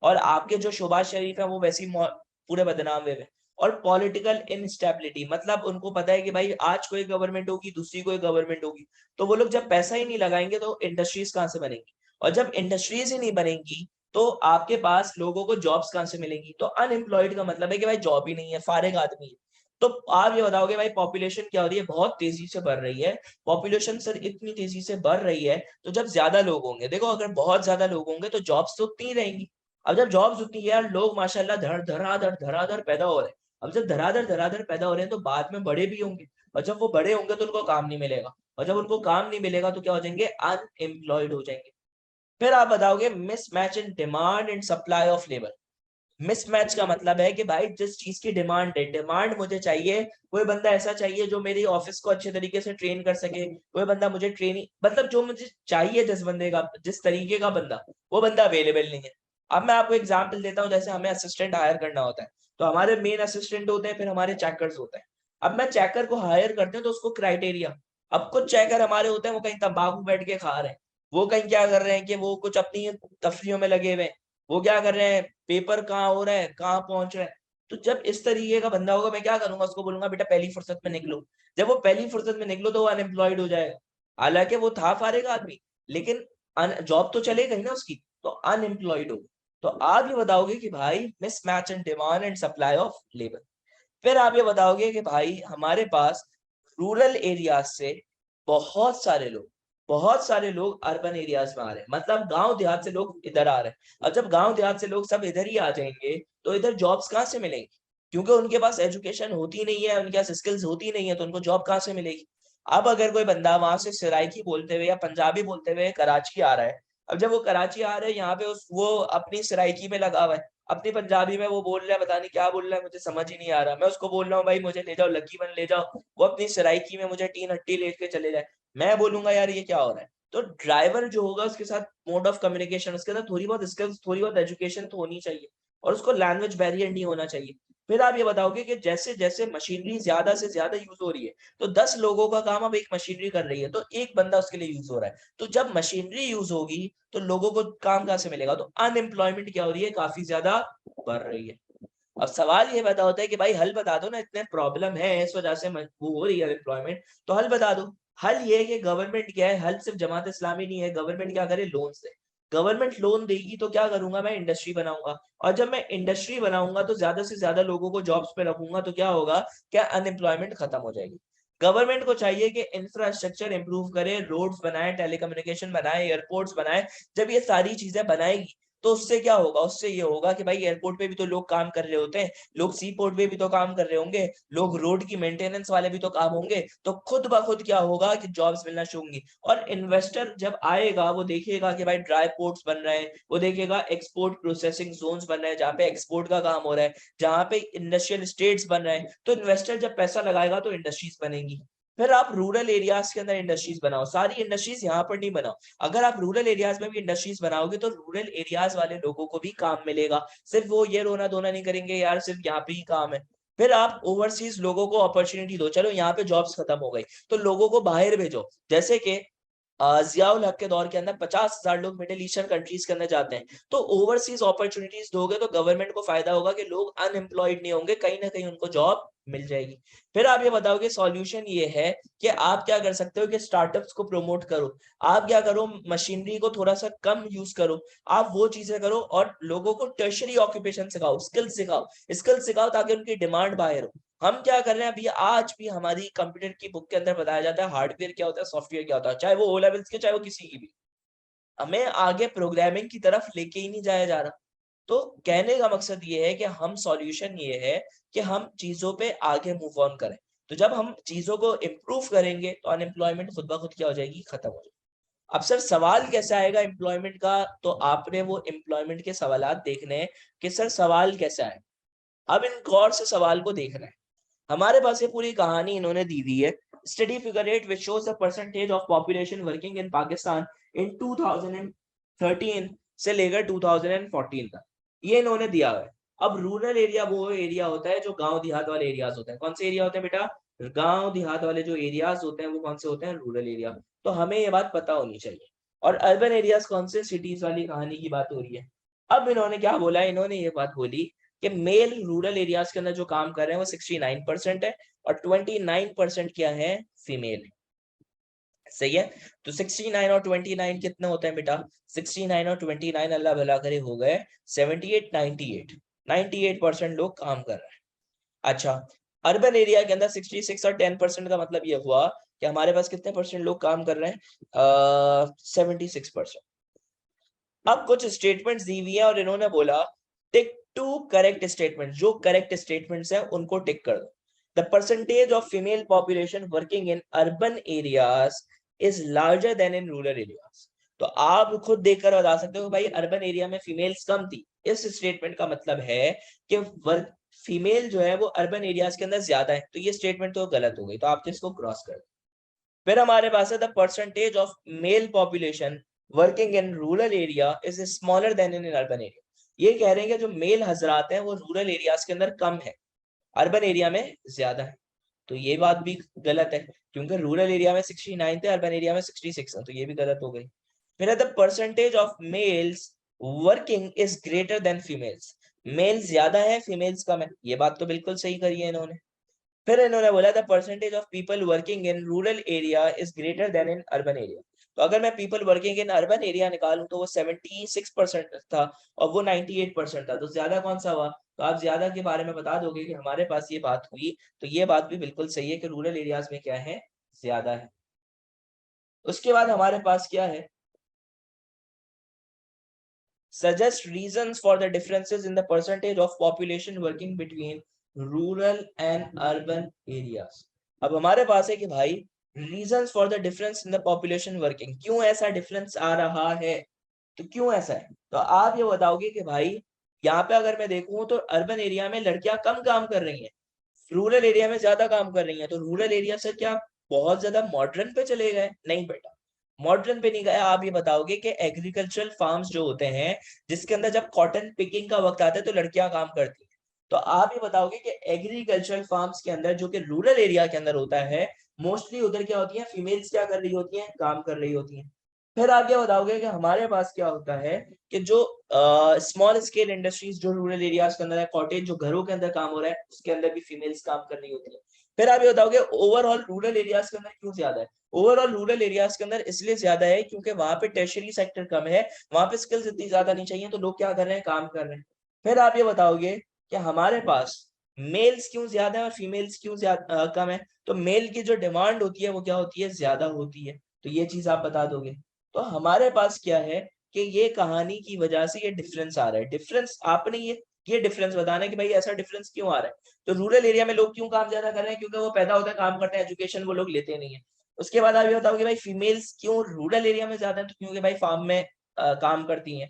और आपके जो शोबाज शरीफ है वो वैसे ही पूरे बदनाम हुए। और पॉलिटिकल इनस्टेबिलिटी, मतलब उनको पता है कि भाई आज कोई गवर्नमेंट होगी, दूसरी कोई गवर्नमेंट होगी, तो वो लोग जब पैसा ही नहीं लगाएंगे तो इंडस्ट्रीज कहाँ से बनेंगी, और जब इंडस्ट्रीज ही नहीं बनेंगी तो आपके पास लोगों को जॉब्स कहाँ से मिलेंगी? तो अनएम्प्लॉयड का मतलब है कि भाई जॉब ही नहीं है, फारिग आदमी है। तो आप ये बताओगे भाई पॉपुलेशन क्या हो रही है? बहुत तेजी से बढ़ रही है पॉपुलेशन। सर इतनी तेजी से बढ़ रही है तो जब ज्यादा लोग होंगे, देखो अगर बहुत ज्यादा लोग होंगे तो जॉब्स तो उतनी ही रहेंगी। अब जब जॉब्स उतनी है यार, लोग माशाल्लाह धड़ाधड़ धड़ाधड़ पैदा हो रहे हैं। अब जब धड़ाधड़ धड़ाधड़ पैदा हो रहे हैं तो बाद में बड़े भी होंगे, और जब वो बड़े होंगे तो उनको काम नहीं मिलेगा, और जब उनको काम नहीं मिलेगा तो क्या हो जाएंगे? अनएम्प्लॉयड हो जाएंगे। फिर आप बताओगे mismatch in demand and supply of labour. Mismatch का मतलब है कि भाई जिस चीज की डिमांड है, डिमांड मुझे चाहिए, कोई बंदा ऐसा चाहिए जो मेरी ऑफिस को अच्छे तरीके से ट्रेन कर सके, कोई बंदा मुझे ट्रेनिंग, मतलब जो मुझे चाहिए जिस बंदे का, जिस तरीके का बंदा, वो बंदा अवेलेबल नहीं है। अब मैं आपको एग्जांपल देता हूँ, जैसे हमें असिस्टेंट हायर करना होता है, तो हमारे मेन असिस्टेंट होते हैं, फिर हमारे चेकर्स होते हैं। अब मैं चेकर को हायर करते हैं तो उसको क्राइटेरिया, अब कुछ चेकर हमारे होते हैं वो कहीं तंबाकू बैठ के खा रहे हैं, वो कहीं क्या कर रहे हैं कि वो कुछ अपनी तफरीयों में लगे हुए हैं, वो क्या कर रहे हैं, पेपर कहाँ हो रहा है, कहाँ पहुंच रहा है। तो जब इस तरीके का बंदा होगा, मैं क्या करूंगा, उसको बोलूंगा बेटा पहली फुर्सत में निकलो। जब वो पहली फुर्सत में निकलो तो वो अनएम्प्लॉयड हो जाएगा, हालांकि वो था फारिग आदमी, लेकिन जॉब तो चलेगा ही ना उसकी, तो अनएम्प्लॉयड हो। तो आप ये बताओगे कि भाई mismatch in demand and supply of labour. फिर आप ये बताओगे कि भाई हमारे पास रूरल एरियाज से बहुत सारे लोग, बहुत सारे लोग अर्बन एरियाज में आ रहे हैं, मतलब गांव देहात से लोग इधर आ रहे हैं। और जब गांव देहात से लोग सब इधर ही आ जाएंगे तो इधर जॉब्स कहाँ से मिलेंगी? क्योंकि उनके पास एजुकेशन होती नहीं है, उनके पास स्किल्स होती नहीं है, तो उनको जॉब कहाँ से मिलेगी? अब अगर कोई बंदा वहां से सराइकी बोलते हुए या पंजाबी बोलते हुए कराची आ रहा है, अब जब वो कराची आ रहे हैं यहाँ पे वो अपनी सराइकी में लगा हुआ है, अपनी पंजाबी में वो बोल रहा है, पता नहीं क्या बोल रहा है, मुझे समझ ही नहीं आ रहा। मैं उसको बोल रहा हूँ भाई मुझे ले जाओ लकी वन ले जाओ, वो अपनी सराइकी में मुझे टीन हट्टी लेके चले जाए। मैं बोलूंगा यार ये क्या हो रहा है? तो ड्राइवर जो होगा उसके साथ मोड ऑफ कम्युनिकेशन, उसके साथ थोड़ी बहुत स्किल्स, थोड़ी बहुत एजुकेशन तो होनी चाहिए, और उसको लैंग्वेज बैरियर नहीं होना चाहिए। फिर आप ये बताओगे कि जैसे जैसे मशीनरी ज्यादा से ज्यादा यूज हो रही है, तो 10 लोगों का काम अब एक मशीनरी कर रही है, तो एक बंदा उसके लिए यूज हो रहा है। तो जब मशीनरी यूज होगी तो लोगों को काम कहाँ से मिलेगा? तो अनएम्प्लॉयमेंट क्या हो रही है? काफी ज्यादा बढ़ रही है। अब सवाल ये बता होता है कि भाई हल बता दो ना, इतने प्रॉब्लम है इस वजह से वो हो रही है एम्प्लॉयमेंट, तो हल बता दो। हल ये है कि गवर्नमेंट क्या है, हल सिर्फ जमात इस्लामी नहीं है, गवर्नमेंट क्या करे, लोन दे। गवर्नमेंट लोन देगी तो क्या करूंगा, मैं इंडस्ट्री बनाऊंगा, और जब मैं इंडस्ट्री बनाऊंगा तो ज्यादा से ज्यादा लोगों को जॉब्स पे रखूंगा, तो क्या होगा, क्या अनएम्प्लॉयमेंट खत्म हो जाएगी। गवर्नमेंट को चाहिए कि इंफ्रास्ट्रक्चर इंप्रूव करे, रोड्स बनाए, टेलीकम्युनिकेशन बनाए, एयरपोर्ट्स बनाए। जब ये सारी चीजें बनाएगी तो उससे क्या होगा, उससे ये होगा कि भाई एयरपोर्ट पे भी तो लोग काम कर रहे होते हैं, लोग सी पोर्ट पे भी तो काम कर रहे होंगे, लोग रोड की मेंटेनेंस वाले भी तो काम होंगे, तो खुद ब खुद क्या होगा कि जॉब्स मिलना शुरू होंगी। और इन्वेस्टर जब आएगा वो देखेगा कि भाई ड्राई पोर्ट्स बन रहे हैं, वो देखेगा एक्सपोर्ट प्रोसेसिंग जोन्स बन रहे हैं जहाँ पे एक्सपोर्ट का काम हो रहा है, जहाँ पे इंडस्ट्रियल स्टेट्स बन रहे हैं, तो इन्वेस्टर जब पैसा लगाएगा तो इंडस्ट्रीज बनेंगी। फिर आप रूरल एरियाज के अंदर इंडस्ट्रीज बनाओ, सारी इंडस्ट्रीज यहाँ पर नहीं बनाओ। अगर आप रूरल एरियाज में भी इंडस्ट्रीज बनाओगे तो रूरल एरियाज वाले लोगों को भी काम मिलेगा, सिर्फ वो ये रोना धोना नहीं करेंगे यार सिर्फ यहाँ पे ही काम है। फिर आप ओवरसीज लोगों को अपॉर्चुनिटी दो, चलो यहाँ पे जॉब्स खत्म हो गई तो लोगों को बाहर भेजो, जैसे कि जियाउल हक के दौर के अंदर 50,000 लोग मिडिल ईस्टर्न कंट्रीज के अंदर जाते हैं। तो ओवरसीज अपॉर्चुनिटीज दोगे तो गवर्नमेंट को फायदा होगा कि लोग अनएम्प्लॉयड नहीं होंगे, कहीं ना कहीं उनको जॉब मिल जाएगी। फिर आप ये बताओगे सॉल्यूशन ये है कि आप क्या कर सकते हो कि स्टार्टअप्स को प्रमोट करो, आप क्या करो, मशीनरी को थोड़ा सा कम यूज करो, आप वो चीजें करो और लोगों को टर्शरी ऑक्यूपेशन सिखाओ, स्किल सिखाओ ताकि उनकी डिमांड बाहर हो। हम क्या कर रहे हैं अभी, आज भी हमारी कंप्यूटर की बुक के अंदर बताया जाता है हार्डवेयर क्या होता है, सॉफ्टवेयर क्या होता है, चाहे वो ओ लेवल्स के चाहे वो किसी की भी। हमें आगे प्रोग्रामिंग की तरफ लेके ही नहीं जाया जा रहा। तो कहने का मकसद ये है कि हम सॉल्यूशन ये है कि हम चीजों पे आगे मूव ऑन करें। तो जब हम चीजों को इम्प्रूव करेंगे तो अनएम्प्लॉयमेंट खुद ब खुद क्या हो जाएगी, खत्म हो जाएगी। अब सर सवाल कैसे आएगा एम्प्लॉयमेंट का, तो आपने वो एम्प्लॉयमेंट के सवालात देखने हैं कि सर सवाल कैसा है। अब इन गौर से सवाल को देखना है। हमारे पास ये पूरी कहानी इन्होंने दी हुई है, study figure 8 which shows the percentage of population working in Pakistan in 2013 से लेकर 2014 तक, ये इन्होंने दिया हुआ है। अब रूरल एरिया वो एरिया होता है जो गांव देहात वाले एरियाज होते हैं। कौन से एरिया होते हैं बेटा? गांव देहात वाले जो एरियाज होते हैं वो कौन से होते हैं? Rural area. तो हमें ये बात पता होनी चाहिए। और अर्बन एरियाज कौन से, सिटीज वाली कहानी की बात हो रही है। अब इन्होंने क्या बोला, इन्होंने ये बात बोली कि मेल रूरल एरियाज के अंदर जो काम कर रहे हैं वो 69% है और 29% क्या है, फीमेल है। सही है। तो 69 और 29 कितने होते हैं बेटा, 69 और 29 अल्लाह भला करे हो गए 78, 98, 98% लोग काम कर रहे हैं। अच्छा, अर्बन एरिया के अंदर 66 और 10% का मतलब ये हुआ कि हमारे पास कितने परसेंट लोग काम कर रहे हैं, 76%। अब कुछ स्टेटमेंट्स दी हुई है और इन्होंने बोला टिक टू करेक्ट स्टेटमेंट, जो करेक्ट स्टेटमेंट्स हैं उनको टिक कर दो। The percentage of female population working in urban areas is larger than in rural areas. तो आप खुद देखकर बता सकते हो भाई अर्बन एरिया में फीमेल्स कम थी। इस स्टेटमेंट का मतलब है कि वर्क फीमेल जो है वो अर्बन एरियाज के अंदर ज्यादा है, तो ये स्टेटमेंट तो गलत हो गई, तो आप इसको क्रॉस कर दो। फिर हमारे पास है the percentage of male population working in rural area is smaller then in urban area. ये कह रहे हैं कि जो मेल हजरात हैं वो रूरल एरियाज के अंदर कम है, अर्बन एरिया में ज्यादा है। तो ये बात भी गलत है, क्योंकि रूरल एरिया में 69 थे, अर्बन एरिया में 66 है, तो ये भी गलत हो गई। फिर the percentage of males working is greater than females, male ज्यादा है फीमेल्स कम है, ये बात तो बिल्कुल सही करी है इन्होंने। फिर इन्होंने बोला the percentage of people working in rural area is greater then in urban area. तो अगर मैं people working in urban area निकालूं तो वो 76% था और वो 98% था, तो ज्यादा कौन सा हुआ। तो आप ज्यादा के बारे में बता दोगे कि हमारे पास ये बात हुई, तो ये बात भी बिल्कुल सही है कि रूरल एरियाज में क्या है, ज्यादा है। उसके बाद हमारे पास क्या है, suggest reasons for the differences in the percentage of population working between rural and urban areas। अब हमारे पास है कि भाई reasons for the difference in the population working, क्यों ऐसा डिफरेंस आ रहा है, तो क्यों ऐसा है। तो आप ये बताओगे कि भाई यहाँ पे अगर मैं देखूं तो अर्बन एरिया में लड़कियां कम काम कर रही हैं, रूरल एरिया में ज्यादा काम कर रही हैं, तो रूरल एरिया से क्या बहुत ज्यादा मॉडर्न पे चले गए, नहीं बेटा, मॉडर्न पे नहीं गया। आप ये बताओगे कि एग्रीकल्चरल फार्म्स जो होते हैं जिसके अंदर जब कॉटन पिकिंग का वक्त आता है तो लड़कियां काम करती हैं, तो आप ये बताओगे कि एग्रीकल्चरल फार्म्स के अंदर जो कि रूरल एरिया के अंदर होता है मोस्टली उधर क्या होती है, फीमेल्स क्या कर रही होती हैं, काम कर रही होती हैं। फिर आप क्या बताओगे कि हमारे पास क्या होता है कि जो स्मॉल स्केल इंडस्ट्रीज जो रूरल एरियाज के अंदर है, कॉटेज जो घरों के अंदर काम हो रहा है उसके अंदर भी फीमेल्स काम कर रही होती है। फिर आप ये बताओगे ओवरऑल रूरल एरियाज के अंदर क्यों ज्यादा है। ओवरऑल रूरल एरियाज के अंदर इसलिए ज्यादा है क्योंकि वहां पे टर्शियरी सेक्टर कम है, वहां पे स्किल्स इतनी ज्यादा नहीं चाहिए, तो लोग क्या कर रहे हैं, काम कर रहे हैं। फिर आप ये बताओगे कि हमारे पास मेल्स क्यों ज्यादा है और फीमेल्स क्यों ज्यादा कम है। तो मेल की जो डिमांड होती है वो क्या होती है, ज्यादा होती है, तो ये चीज आप बता दोगे। तो हमारे पास क्या है कि ये कहानी की वजह से ये डिफरेंस आ रहा है। डिफरेंस आपने ये डिफरेंस बताना है कि भाई ऐसा डिफरेंस क्यों आ रहा है। तो रूरल एरिया में लोग क्यों काम ज्यादा कर रहे हैं, क्योंकि वो पैदा होता है काम करते हैं, एजुकेशन वो लोग लेते नहीं है। उसके बाद आप ये बताओ कि भाई फीमेल्स क्यों रूरल एरिया में ज्यादा है, तो क्योंकि भाई फार्म में काम करती हैं।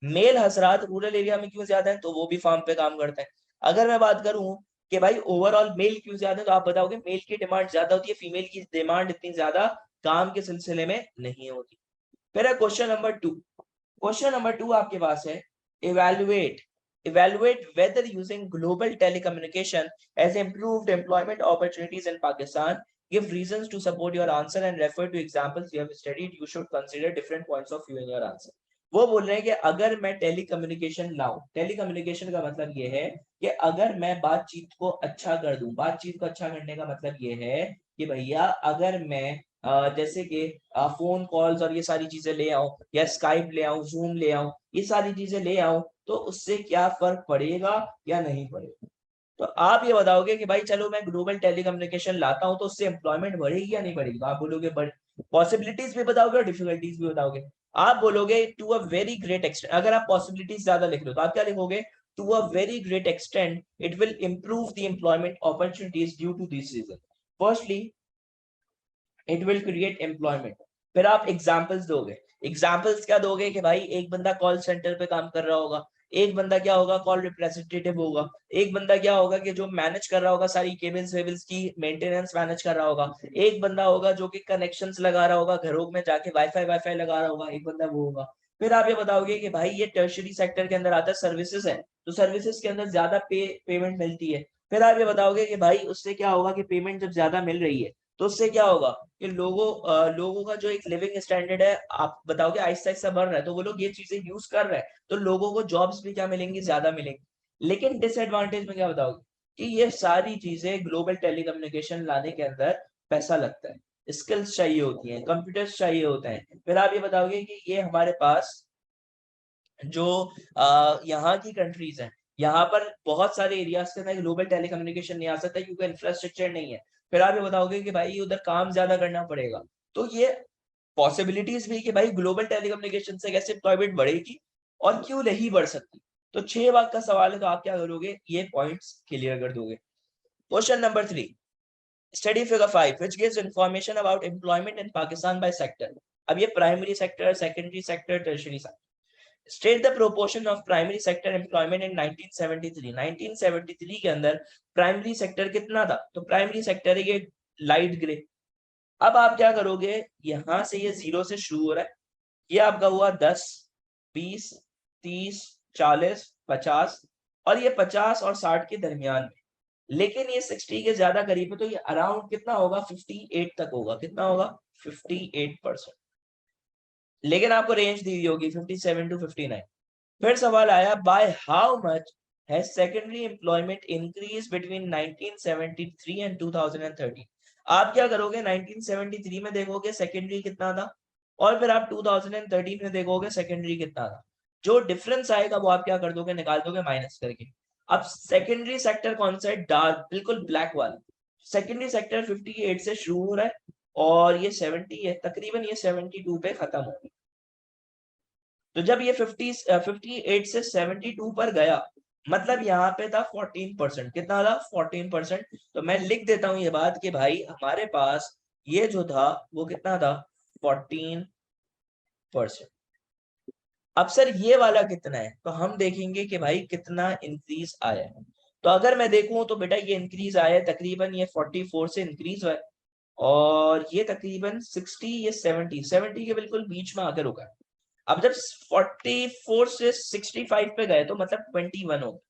मेल हजरात रूरल एरिया में क्यों ज्यादा है, तो वो भी फार्म पे काम करते हैं। अगर मैं बात करूं कि भाई ओवरऑल मेल क्यों ज्यादा है, तो आप बताओगे मेल की डिमांड ज्यादा होती है, फीमेल की डिमांड इतनी ज्यादा काम के सिलसिले में नहीं होती। फिर है क्वेश्चन नंबर 2। क्वेश्चन नंबर 2 आपके पास है evaluate evaluate whether using global telecommunication has improved employment opportunities in Pakistan. Give reasons to support your answer and refer to examples you have studied. You should consider different points of view in your answer. वो बोल रहे हैं कि अगर मैं telecommunication लाऊं, telecommunication का मतलब ये है कि अगर मैं बातचीत को अच्छा कर दूं, बातचीत को अच्छा करने का मतलब ये है कि भैया अगर मैं जैसे कि फोन कॉल्स और ये सारी चीजें ले आऊं या स्काइप ले आऊं, जूम ले आऊं, ये सारी चीजें ले आऊं, तो उससे क्या फर्क पड़ेगा या नहीं पड़ेगा। तो आप ये बताओगे कि भाई चलो मैं ग्लोबल टेलीकम्युनिकेशन लाता हूं तो उससे एम्प्लॉयमेंट बढ़ेगी या नहीं बढ़ेगी। तो आप बोलोगे पॉसिबिलिटीज भी बताओगे और डिफिकल्टीज भी बताओगे। आप बोलोगे to a very great extent, अगर आप पॉसिबिलिटीज ज्यादा लिख लो तो आप क्या लिखोगे, to a very great extent it will improve the employment opportunities due to this reason. Firstly it will create employment. फिर आप एग्जाम्पल्स दोगे, एग्जाम्पल्स क्या दोगे कि भाई एक बंदा कॉल सेंटर पे काम कर रहा होगा, एक बंदा क्या होगा, कॉल रिप्रेजेंटेटिव होगा, एक बंदा क्या होगा कि जो मैनेज कर रहा होगा सारी केबल्स वेबल्स की मेंटेनेंस मैनेज कर रहा होगा, एक बंदा होगा जो कि कनेक्शंस लगा रहा होगा, घरों में जाके वाईफाई वाईफाई लगा रहा होगा, एक बंदा वो होगा। फिर आप ये बताओगे कि भाई ये टर्शियरी सेक्टर के अंदर आता है, सर्विसेज है, तो सर्विसेज के अंदर ज्यादा पेमेंट मिलती है। फिर आप ये बताओगे कि भाई उससे क्या होगा कि पेमेंट जब ज्यादा मिल रही है तो उससे क्या होगा कि लोगों का जो एक लिविंग स्टैंडर्ड है, आप बताओगे आहिस्ता आहिस्ता बढ़ रहा है, तो वो लोग ये चीजें यूज कर रहे हैं, तो लोगों को जॉब्स भी क्या मिलेंगी, ज्यादा मिलेंगी। लेकिन डिसएडवांटेज में क्या बताओगे कि ये सारी चीजें ग्लोबल टेलीकम्युनिकेशन लाने के अंदर पैसा लगता है, स्किल्स चाहिए होती हैं, कंप्यूटर्स चाहिए होते हैं। फिर आप ये बताओगे कि ये हमारे पास जो यहाँ की कंट्रीज हैं, यहाँ पर बहुत सारे एरियाज के अंदर ग्लोबल टेलीकम्युनिकेशन नहीं आ सकता क्योंकि इंफ्रास्ट्रक्चर नहीं है। फिर आप ये बताओगे कि भाई उधर काम ज्यादा करना पड़ेगा, तो ये पॉसिबिलिटीज भी कि भाई ग्लोबल टेलीकम्युनिकेशन से कैसे एम्प्लॉयमेंट बढ़ेगी और क्यों नहीं बढ़ सकती। तो 6 भाग का सवाल है, तो आप क्या करोगे, ये पॉइंट्स क्लियर कर दोगे। Question number 3, study figure 5 which gives information about employment in Pakistan by sector। अब ये primary sector, secondary sector, tertiary sector. State the proportion of primary sector employment in 1973। 1973 के अंदर प्राइमरी सेक्टर कितना था, तो primary sector है ये light grey. अब आप क्या करोगे, यहां से ये 0 से शुरू हो रहा है, ये आपका हुआ 10, 20, 30, 40, 50, और ये 50 और 60 के दरमियान में। लेकिन ये 60 के ज्यादा करीब है, तो ये अराउंड कितना होगा, 58 तक होगा। कितना होगा, 58%। लेकिन आपको रेंज दी हुई होगी 57 टू 59। फिर सवाल आया, by how much has secondary employment increase between 1973 and 2013। आप क्या करोगे, 1973 में देखोगे सेकेंडरी कितना था, और फिर आप 2013 में देखोगे सेकेंडरी कितना था। जो डिफरेंस आएगा वो आप क्या कर दोगे, निकाल दोगे माइनस करके। अब सेकेंडरी सेक्टर कौन सा है, डार्क बिल्कुल ब्लैक वाला। सेकेंडरी सेक्टर 58 से शुरू हो रहा है और ये 70 है, तकरीबन ये 72 पे खत्म हो। तो जब ये 58 से 72 पर गया, मतलब यहाँ पे था 14%। कितना था, 14%। तो मैं लिख देता हूँ ये बात कि भाई हमारे पास ये जो था वो कितना था, 14%। अब सर ये वाला कितना है, तो हम देखेंगे कि भाई कितना इंक्रीज आया है। तो अगर मैं देखूं तो बेटा ये इंक्रीज आया है, तकरीबन ये 44 से इंक्रीज हुआ है, और ये तकरीबन 60, ये 70 के बिल्कुल बीच में आकर रुका है। अब जब 44 से 65 पे गए तो मतलब 21 हो,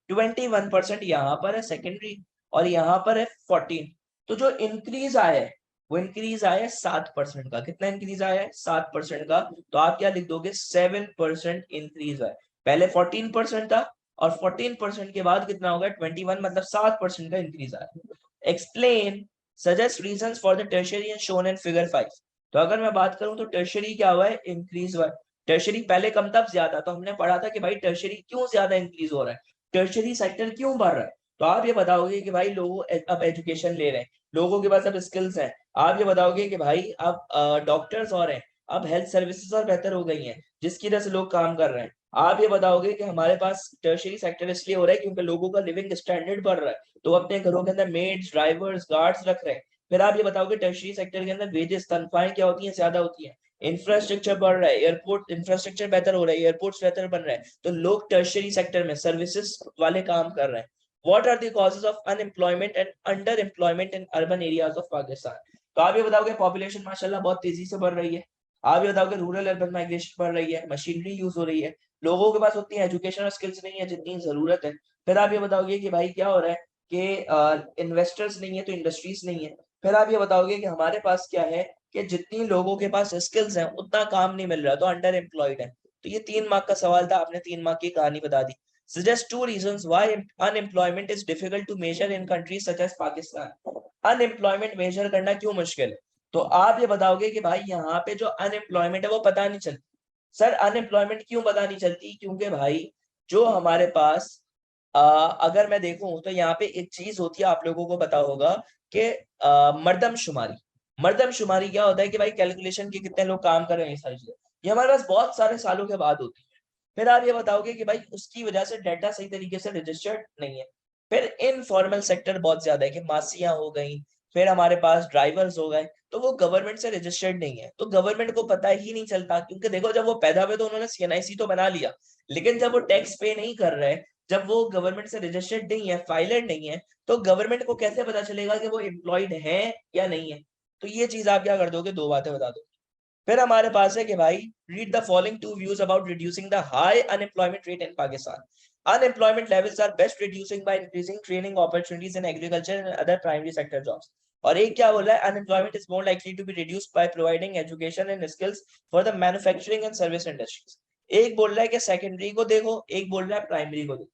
21% यहाँ पर है सेकेंडरी, और यहाँ पर है 14। तो जो इंक्रीज आया है वो इंक्रीज आया है 7% का। कितना इंक्रीज आया है, 7% का। तो आप क्या लिख दोगे, 7% इंक्रीज है। पहले 14% था, और 14% के बाद कितना होगा, 21, मतलब 7% का इंक्रीज आया। Explain, suggest reasons for the tertiary shown in figure 5। तो अगर मैं बात करूं तो टर्शियरी क्या हुआ है, इंक्रीज हुआ है। टर्शियरी पहले कम था, ज्यादा। तो हमने पढ़ा था कि भाई टर्शियरी क्यों ज्यादा इंक्रीज हो रहा है, टर्शियरी सेक्टर क्यों बढ़ रहा है। तो आप ये बताओगे कि भाई लोग अब एजुकेशन ले रहे हैं, लोगों के पास अब स्किल्स हैं। आप ये बताओगे कि भाई अब डॉक्टर्स और हैं, अब हेल्थ सर्विसेज और बेहतर हो गई हैं, जिसकी वजह से लोग काम कर रहे हैं। आप ये बताओगे कि हमारे पास टर्शियरी सेक्टर इसलिए हो रहा है क्योंकि लोगों का लिविंग स्टैंडर्ड बढ़ रहा है, तो अपने घरों के अंदर मेड्स, ड्राइवर्स, गार्ड्स रख रहे हैं। फिर आप ये बताओगे टर्शियरी सेक्टर के अंदर वेजेस, तनख्वाहें क्या होती हैं, ज्यादा होती हैं। इंफ्रास्ट्रक्चर बढ़ रहा है, एयरपोर्ट इंफ्रास्ट्रक्चर बेहतर हो रहा है, एयरपोर्ट्स बेहतर बन रहे हैं, तो लोग टर्शियरी सेक्टर में सर्विसेज वाले काम कर रहे हैं। What are the causes of unemployment and underemployment in urban areas of Pakistan? तो आप ये बताओगे पॉपुलेशन माशाल्लाह बहुत तेजी से बढ़ रही है। आप ये बताओगे रूरल अर्बन माइग्रेशन बढ़ रही है, मशीनरी यूज हो रही है, लोगों के पास उतनी एजुकेशन और स्किल्स नहीं है जितनी जरूरत है। फिर आप ये बताओगे कि भाई क्या हो रहा है कि इन्वेस्टर्स नहीं है तो इंडस्ट्रीज नहीं है। फिर आप ये बताओगे कि हमारे पास क्या है कि जितनी लोगों के पास स्किल्स हैं उतना काम नहीं मिल रहा, तो अंडर एम्प्लॉयड है। तो ये 3 मार्क का सवाल था, आपने 3 मार्क की कहानी बता दी। Suggest 2 reasons why unemployment is difficult to measure in countries such as Pakistan। Unemployment measure करना क्यों मुश्किल है, तो आप ये बताओगे कि भाई यहाँ पे जो अनएम्प्लॉयमेंट है वो पता नहीं चलती। सर अनएम्प्लॉयमेंट क्यों पता नहीं चलती, क्योंकि भाई जो हमारे पास अगर मैं देखूं तो यहाँ पे एक चीज होती है, आप लोगों को पता होगा कि मर्दमशुमारी। मर्दमशुमारी क्या होता है कि भाई कैलकुलेशन के कितने लोग काम कर रहे हैं, ये सारी चीजें ये हमारे पास बहुत सारे सालों के बाद होती है। फिर आप ये बताओगे कि भाई उसकी वजह से डाटा सही तरीके से रजिस्टर्ड नहीं है। फिर इनफॉर्मल सेक्टर बहुत ज्यादा है कि मासियां हो गई, फिर हमारे पास ड्राइवर्स हो गए, तो वो गवर्नमेंट से रजिस्टर्ड नहीं है, तो गवर्नमेंट को पता ही नहीं चलता। क्योंकि देखो जब वो पैदा हुए तो उन्होंने सीएनआईसी तो बना लिया, लेकिन जब वो टैक्स पे नहीं कर रहे, जब वो गवर्नमेंट से रजिस्टर्ड नहीं है, फाइलर नहीं है, तो गवर्नमेंट को कैसे पता चलेगा कि वो एम्प्लॉयड है या नहीं है। तो ये चीज आप क्या कर दोगे, 2 बातें बता दो। फिर हमारे पास है कि भाई read the following 2 views about reducing the high unemployment rate in Pakistan. Unemployment levels are best reducing by increasing training opportunities in agriculture and other primary sector jobs। और एक क्या बोल रहा है, unemployment is more likely to be reduced by providing education and skills for the manufacturing and service industries. एक बोल रहा है कि सेकेंडरी को देखो, एक बोल रहा है प्राइमरी को देखो।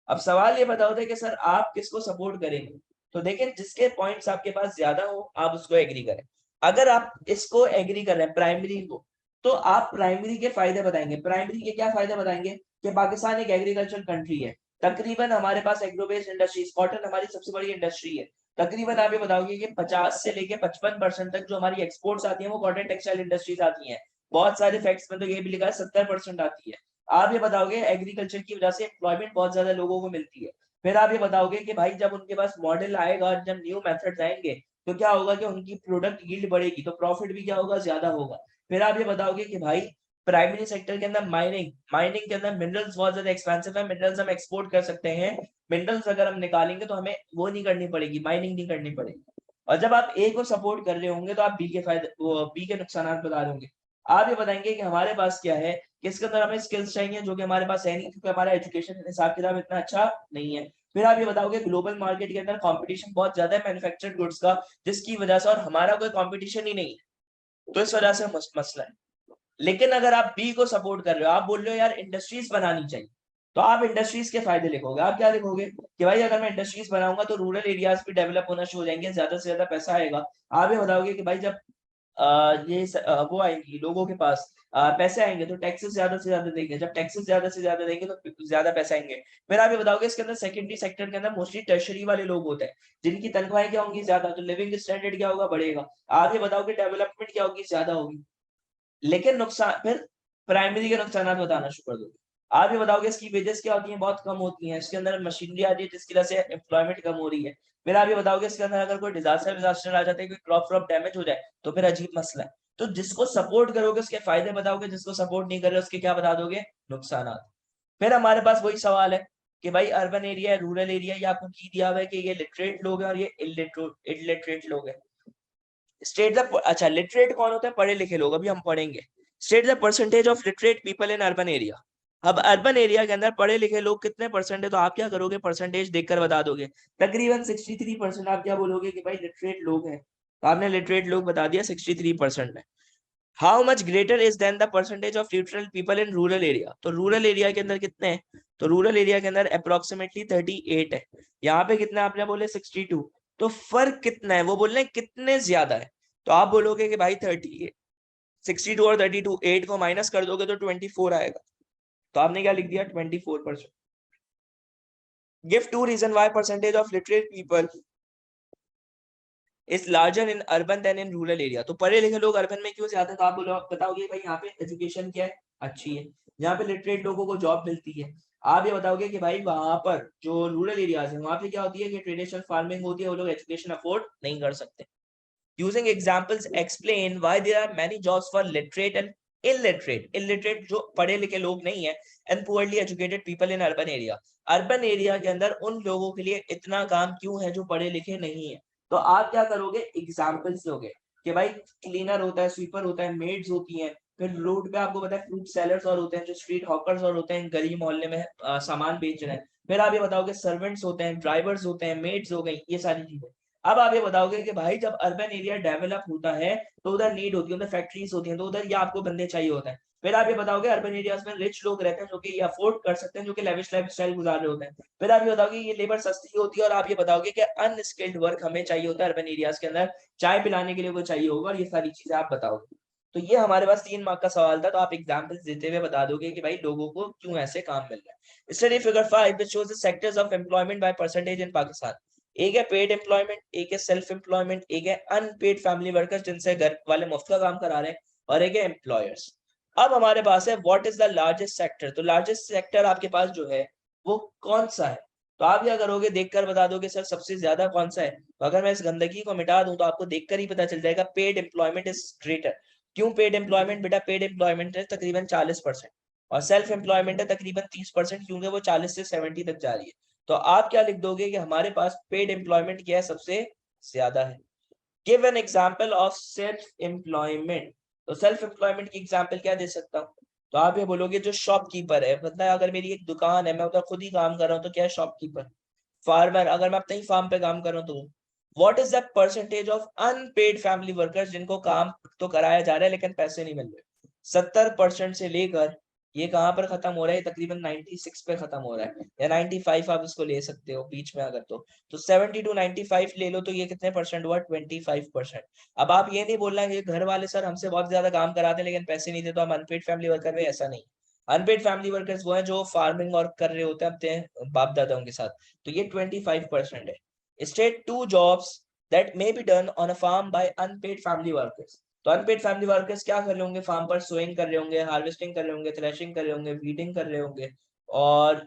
अब सवाल ये बताओ थे कि सर आप किसको सपोर्ट करेंगे? तो देखें, जिसके पॉइंट्स आपके पास ज्यादा हो आप उसको एग्री करें। अगर आप इसको एग्री कर रहे हैं प्राइमरी को, तो आप प्राइमरी के फायदे बताएंगे। प्राइमरी के क्या फायदे बताएंगे? कि पाकिस्तान एक एग्रीकल्चर कंट्री है, तकरीबन हमारे पास एग्रो बेस्ड इंडस्ट्रीज, कॉटन हमारी सबसे बड़ी इंडस्ट्री है। तकरीबन आप ये बताओगे कि 50 से लेके 55% तक जो हमारी एक्सपोर्ट्स आती है वो कॉटन टेक्सटाइल इंडस्ट्रीज आती है। बहुत सारे फैक्ट्स में तो ये भी लिखा है 70% आती है। आप ये बताओगे एग्रीकल्चर की वजह से एम्प्लॉयमेंट बहुत ज्यादा लोगों को मिलती है। फिर आप ये बताओगे कि भाई जब उनके पास मॉडल आएगा, जब न्यू मेथड्स आएंगे, तो क्या होगा कि उनकी प्रोडक्ट यील्ड बढ़ेगी, तो प्रॉफिट भी क्या होगा, ज्यादा होगा। फिर आप ये बताओगे कि भाई प्राइमरी सेक्टर के अंदर माइनिंग माइनिंग के अंदर मिनरल्स बहुत ज्यादा एक्सपेंसिव है, मिनरल्स हम एक्सपोर्ट कर सकते हैं। मिनरल्स अगर हम निकालेंगे तो हमें वो नहीं करनी पड़ेगी, माइनिंग नहीं करनी पड़ेगी। और जब आप ए को सपोर्ट कर रहे होंगे तो आप बी के फायदे, बी के नुकसान बता रहे होंगे। आप ये बताएंगे कि हमारे पास क्या है, कि इसके अंदर हमें स्किल्स चाहिए जो कि हमारे पास है नहीं, क्योंकि हमारा एजुकेशन हिसाब किताब इतना अच्छा नहीं है। फिर आप ये बताओगे ग्लोबल मार्केट के अंदर कंपटीशन बहुत ज्यादा है मैन्युफैक्चर्ड गुड्स का, जिसकी वजह से, और हमारा कोई कंपटीशन ही नहीं है, तो इस वजह से मसला है। लेकिन अगर आप बी को सपोर्ट कर रहे हो, आप बोल रहे हो यार इंडस्ट्रीज बनानी चाहिए, तो आप इंडस्ट्रीज के फायदे लिखोगे। आप क्या लिखोगे कि भाई अगर मैं इंडस्ट्रीज बनाऊंगा तो रूरल एरियाज भी डेवलप होना शुरू हो जाएंगे, ज्यादा से ज्यादा पैसा आएगा। आप ये बताओगे कि भाई जब वो आएंगी लोगों के पास, पैसे आएंगे, तो टैक्सेस ज्यादा से ज्यादा देंगे, जब टैक्सेस ज्यादा से ज्यादा देंगे तो ज्यादा पैसे आएंगे। फिर आप ये बताओगे इसके अंदर सेकेंडरी सेक्टर के अंदर मोस्टली टर्शरी वाले लोग होते हैं, जिनकी तनख्वाहें क्या होंगी, ज्यादा, तो लिविंग स्टैंडर्ड क्या होगा, बढ़ेगा। आप ये बताओगे डेवलपमेंट क्या होगी, ज्यादा होगी। लेकिन नुकसान, फिर प्राइमरी के नुकसान बताना शुरू कर दोगे। आप ये बताओगे इसकी वेजेस क्या होती हैं, बहुत कम होती हैं, इसके अंदर मशीनरी आ रही है जिसकी वजह से एम्प्लॉयमेंट कम हो रही है। फिर आप ये बताओगे इसके अंदर अगर कोई डिजास्टर आ जाता है, कोई क्रॉप डैमेज हो जाए, तो फिर अजीब मसला है। तो जिसको सपोर्ट करोगे उसके फायदे बताओगे, जिसको सपोर्ट नहीं कर रहे उसके क्या बता दोगे, नुकसान। फिर हमारे पास वही सवाल है कि भाई अर्बन एरिया है, रूरल एरिया, ये आपको की दिया हुआ है कि ये लिटरेट लोग हैं और ये इलिटरेट लोग हैं। स्टेट द, अच्छा लिटरेट कौन होता है, पढ़े लिखे लोग, अभी हम पढ़ेंगे। State the percentage of literate people in urban area. अब अर्बन एरिया के अंदर पढ़े लिखे लोग कितने परसेंट है, तो आप क्या करोगे, परसेंटेज देखकर बता दोगे। तकरीबन 63%। आप क्या बोलोगे कि भाई लिटरेट लोग हैं, तो आपने लिटरेट लोग बता दिया 63% है। How much greater is than the percentage of literal people in rural area. तो रूरल एरिया के अंदर कितने हैं, तो रूरल एरिया के अंदर अप्रोक्सीमेटली 38 है। यहाँ पे कितना आपने बोले 62। तो फर्क कितना है, वो बोल रहे हैं कितने ज्यादा है। तो आप बोलोगे कि भाई 30, 62 और 32, 8 को माइनस कर दोगे तो 24 आएगा। तो आपने क्या लिख दिया, 24%। Give two reason why percentage of literate people is larger in urban than in rural area. तो पढ़े लिखे लोग अर्बन में क्यों ज्यादा, तो आप बोलो, बताओगे भाई यहाँ पे एजुकेशन क्या है, अच्छी है, यहाँ पे लिटरेट लोगों को जॉब मिलती है। आप ये बताओगे कि भाई वहां पर जो रूरल एरियाज है वहां पे क्या होती है कि ट्रेडिशनल फार्मिंग होती है, वो लोग एजुकेशन अफोर्ड नहीं कर सकते। Using examples explain why there are many jobs for literate and illiterate जो पढ़े लिखे लोग नहीं है, and poorly educated people in urban area। Urban area के अंदर उन लोगों के लिए इतना काम क्यों है जो पढ़े लिखे नहीं है। तो आप क्या करोगे, एग्जाम्पल्स लोगे कि भाई क्लीनर होता है, स्वीपर होता है, मेड्स होती हैं। फिर रोड पे आपको पता है फ्रूट सेलर्स और होते हैं, जो स्ट्रीट हॉकर्स और होते हैं, गली मोहल्ले में सामान बेच रहे हैं। फिर आप ये बताओगे सर्वेंट्स होते हैं, ड्राइवर्स होते हैं, मेड्स हो गई, ये सारी चीजें। अब आप ये बताओगे कि भाई जब अर्बन एरिया डेवलप होता है तो उधर नीड होती है, उधर फैक्ट्रीज होती हैं, तो उधर ये आपको बंदे चाहिए होते हैं। फिर आप ये बताओगे अर्बन एरियाज में रिच लोग रहते हैं जो कि ये अफोर्ड कर सकते हैं, जो कि लेविश लाइफ स्टाइल गुजार रहे होते हैं। फिर आप ये बताओगे ये लेबर सस्ती होती है, और आप ये बताओगे कि अनस्किल्ड वर्क हमें चाहिए होता है अर्बन एरियाज के अंदर, चाय पिलाने के लिए कोई चाहिए होगा, और ये सारी चीजें आप बताओगे। तो ये हमारे पास 3 मार्क का सवाल था, तो आप एग्जाम्पल्स देते हुए बता दोगे कि भाई लोगों को क्यों ऐसे काम मिल रहा है। Study figure 5 which shows the sectors of employment by percentage in Pakistan। एक है पेड एम्प्लॉयमेंट, एक है सेल्फ एम्प्लॉयमेंट, एक है अनपेड फैमिली वर्कर्स जिनसे घर वाले मुफ्त का काम करा रहे हैं, और एक है एम्प्लॉयर्स। अब हमारे पास है what is the largest sector. तो लार्जेस्ट सेक्टर आपके पास जो है वो कौन सा है, तो आप क्या करोगे, देखकर बता दोगे सर सबसे ज्यादा कौन सा है। तो अगर मैं इस गंदगी को मिटा दूं तो आपको देखकर ही पता चल जाएगा, पेड एम्प्लॉयमेंट इज ग्रेटर। क्यों पेड एम्प्लॉयमेंट, बेटा पेड एम्प्लॉयमेंट है तकरीबन 40%, और सेल्फ एम्प्लॉयमेंट है तकरीबन 30%, क्योंकि वो 40 से 70 तक जा रही है। तो आप क्या लिख दोगे कि हमारे पास पेड एम्प्लॉयमेंट क्या है, सबसे ज्यादा है। Give an example of self employment. तो सेल्फ एम्प्लॉयमेंट की एग्जांपल क्या दे सकता हूँ, तो आप ये बोलोगे जो शॉपकीपर है, मतलब अगर मेरी एक दुकान है, मैं उधर खुद ही काम कर रहा हूँ, तो क्या है शॉपकीपर। फार्मर, अगर मैं अपने ही फार्म पे काम कर रहा हूँ तो। What is the percentage of unpaired family workers, जिनको काम तो कराया जा रहा है लेकिन पैसे नहीं मिल रहे। 70% से लेकर ये कहाँ पर खत्म हो रहा है, तकरीबन 96 पे खत्म हो रहा है, या 95 आप इसको ले सकते हो बीच में अगर तो 70 to 95 ले लो, तो ये कितने परसेंट हुआ, 25%। अब आप ये नहीं बोलना कि घर वाले सर हमसे बहुत ज्यादा काम कराते हैं लेकिन पैसे नहीं देते, तो हम अनपेड फैमिली वर्कर में, ऐसा नहीं। अनपेड फैमिली वर्कर्स वो हैं जो फार्मिंग और कर रहे होते हैं अपने बाप दादाओं के साथ, तो ये 25% है। State two jobs that may be done on a farm by unpaid family workers. तो अनपेड फैमिली वर्कर्स क्या कर रहे होंगे, फार्म पर सोइंग कर रहे होंगे, हार्वेस्टिंग कर रहे होंगे, थ्रेशिंग कर रहे होंगे, वीडिंग कर रहे होंगे, और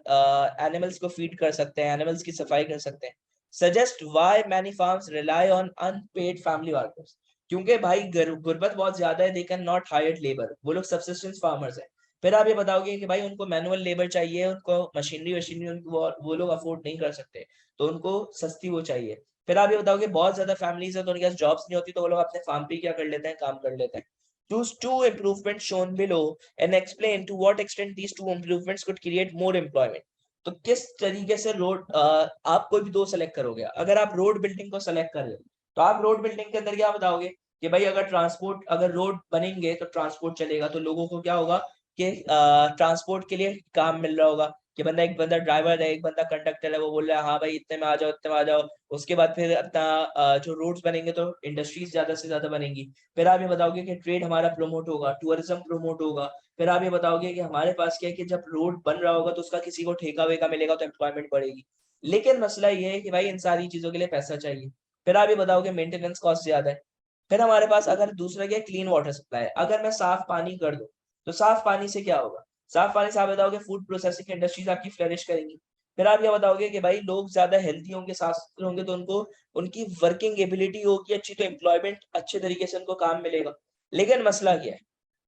एनिमल्स को फीड कर सकते हैं, एनिमल्स की सफाई कर सकते हैं। Suggest why many farms rely on unpaid family workers, क्योंकि भाई गुर्बत बहुत ज्यादा है, they can not hired labour, वो लोग सब्सिस्टेंस फार्मर्स है। फिर आप ये बताओगे कि भाई उनको मैनुअल लेबर चाहिए, उनको मशीनरी वो लोग अफोर्ड नहीं कर सकते, तो उनको सस्ती वो चाहिए। फिर आप ये बताओगे बहुत ज्यादा फैमिलीज है तो उनके पास जॉब्स नहीं होती, तो वो लोग अपने फार्म पे क्या कर लेते हैं, काम कर लेते हैं। Choose two improvements shown below and explain to what extent these two improvements could create more employment. तो किस तरीके से रोड, आप कोई भी दो सेलेक्ट करोगे, अगर आप रोड बिल्डिंग को सेलेक्ट कर रहे हो तो आप रोड बिल्डिंग के अंदर क्या बताओगे कि भाई अगर रोड बनेंगे तो ट्रांसपोर्ट चलेगा, तो लोगों को क्या होगा कि ट्रांसपोर्ट के लिए काम मिल रहा होगा, कि एक बंदा ड्राइवर है, एक बंदा कंडक्टर है, वो बोल रहा है हाँ भाई इतने में आ जाओ, इतने में आ जाओ। उसके बाद फिर अपना जो रोड्स बनेंगे तो इंडस्ट्रीज ज्यादा से ज्यादा बनेंगी। फिर आप ये बताओगे कि ट्रेड हमारा प्रमोट होगा, टूरिज्म प्रमोट होगा। फिर आप ये बताओगे कि हमारे पास क्या है कि जब रोड बन रहा होगा तो उसका किसी को ठेका वेका मिलेगा, तो एम्प्लॉयमेंट बढ़ेगी। लेकिन मसला ये है कि भाई इन सारी चीजों के लिए पैसा चाहिए। फिर आप ये बताओगे मेंटेनेंस कॉस्ट ज्यादा है। फिर हमारे पास अगर दूसरा क्या, क्लीन वाटर सप्लाई, अगर मैं साफ पानी कर दूं तो साफ पानी से क्या होगा, साफ पानी से आप बताओगे फूड प्रोसेसिंग इंडस्ट्रीज आपकी फ्लरिश करेंगी। फिर आप ये बताओगे कि भाई लोग ज्यादा हेल्थी होंगे, साफ होंगे, तो उनको उनकी वर्किंग एबिलिटी होगी अच्छी, तो एम्प्लॉयमेंट अच्छे तरीके से उनको काम मिलेगा। लेकिन मसला क्या है,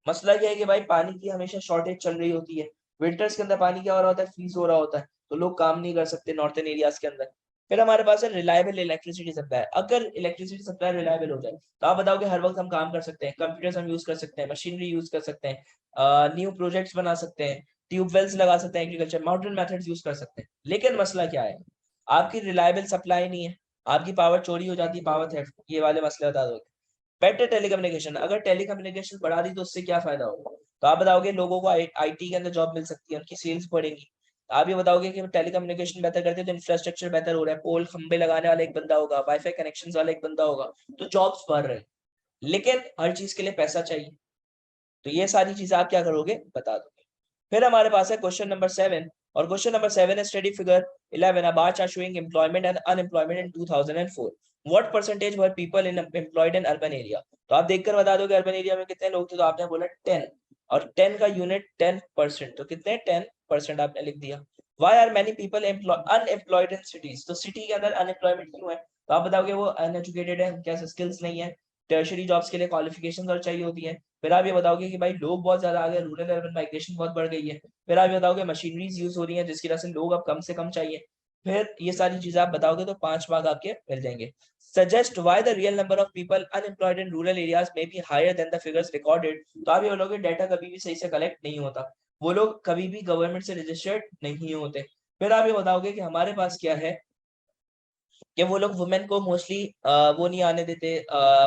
मसला क्या है कि भाई पानी की हमेशा शॉर्टेज चल रही होती है। विंटर्स के अंदर पानी क्या हो रहा होता है, फ्रीज हो रहा होता है, तो लोग काम नहीं कर सकते नॉर्थन एरियाज के अंदर। फिर हमारे पास है रिलायबल इलेक्ट्रिसिटी सप्लाई, अगर इलेक्ट्रिसिटी सप्लाई रिलायबल हो जाए तो आप बताओगे हर वक्त हम काम कर सकते हैं, कंप्यूटर्स हम यूज कर सकते हैं, मशीनरी यूज कर सकते हैं, न्यू प्रोजेक्ट्स बना सकते हैं, ट्यूबवेल्स लगा सकते हैं, एग्रीकल्चर मॉडर्न मेथड्स यूज कर सकते हैं। लेकिन मसला क्या है, आपकी रिलायबल सप्लाई नहीं है, आपकी पावर चोरी हो जाती है, पावर थेफ्ट, ये वाले मसले बता दो। बेटर टेलीकम्युनिकेशन, अगर टेलीकम्युनिकेशन बढ़ा दी तो उससे क्या फायदा होगा, तो आप बताओगे लोगों को आईटी के अंदर जॉब मिल सकती है, उनकी सेल्स बढ़ेंगी। आप ये बताओगे कि टेलीकम्युनिकेशन बेहतर करते हैं तो इंफ्रास्ट्रक्चर बेहतर हो रहा है, पोल खंबे लगाने वाला एक बंदा होगा, वाईफाई कनेक्शन वाला एक बंदा होगा, तो जॉब्स बढ़ रहे हैं। लेकिन हर चीज के लिए पैसा चाहिए, तो ये सारी चीजें आप क्या करोगे, बता दोगे। फिर हमारे पास है क्वेश्चन नंबर 7, और क्वेश्चन नंबर 7 है study figure 11, a bar chart showing employment and unemployment in 2004, what percentage were people in employed in urban area। तो आप देखकर बता दो कि अर्बन एरिया में कितने लोग थे, तो आपने बोला 10, और 10 का यूनिट 10%, तो कितने 10% आपने लिख दिया। why are many people unemployed in cities, तो सिटी के अंदर अनएम्प्लॉयमेंट क्यों है, तो आप बताओगे वो अनएजुकेटेड है, क्या स्किल्स नहीं है, टर्शरी जॉब्स के लिए क्वालिफिकेशन और चाहिए होती है। फिर आप ये बताओगे कि भाई लोग बहुत ज्यादा आ गए, रूरल अर्बन माइग्रेशन बहुत बढ़ गई है। फिर आप ये बताओगे मशीनरीज यूज हो रही है जिसकी वजह से लोग अब कम से कम चाहिए। फिर ये सारी चीजें आप बताओगे तो 5 मार्क आपके मिल जाएंगे। Suggest why the real number of people unemployed in rural areas में be higher than the figures recorded, तो आप ये बोलोगे डाटा कभी भी सही से कलेक्ट नहीं होता, वो लोग कभी भी गवर्नमेंट से रजिस्टर्ड नहीं होते। फिर आप ये बताओगे कि हमारे पास क्या है कि वो लोग वुमेन को मोस्टली वो नहीं आने देते,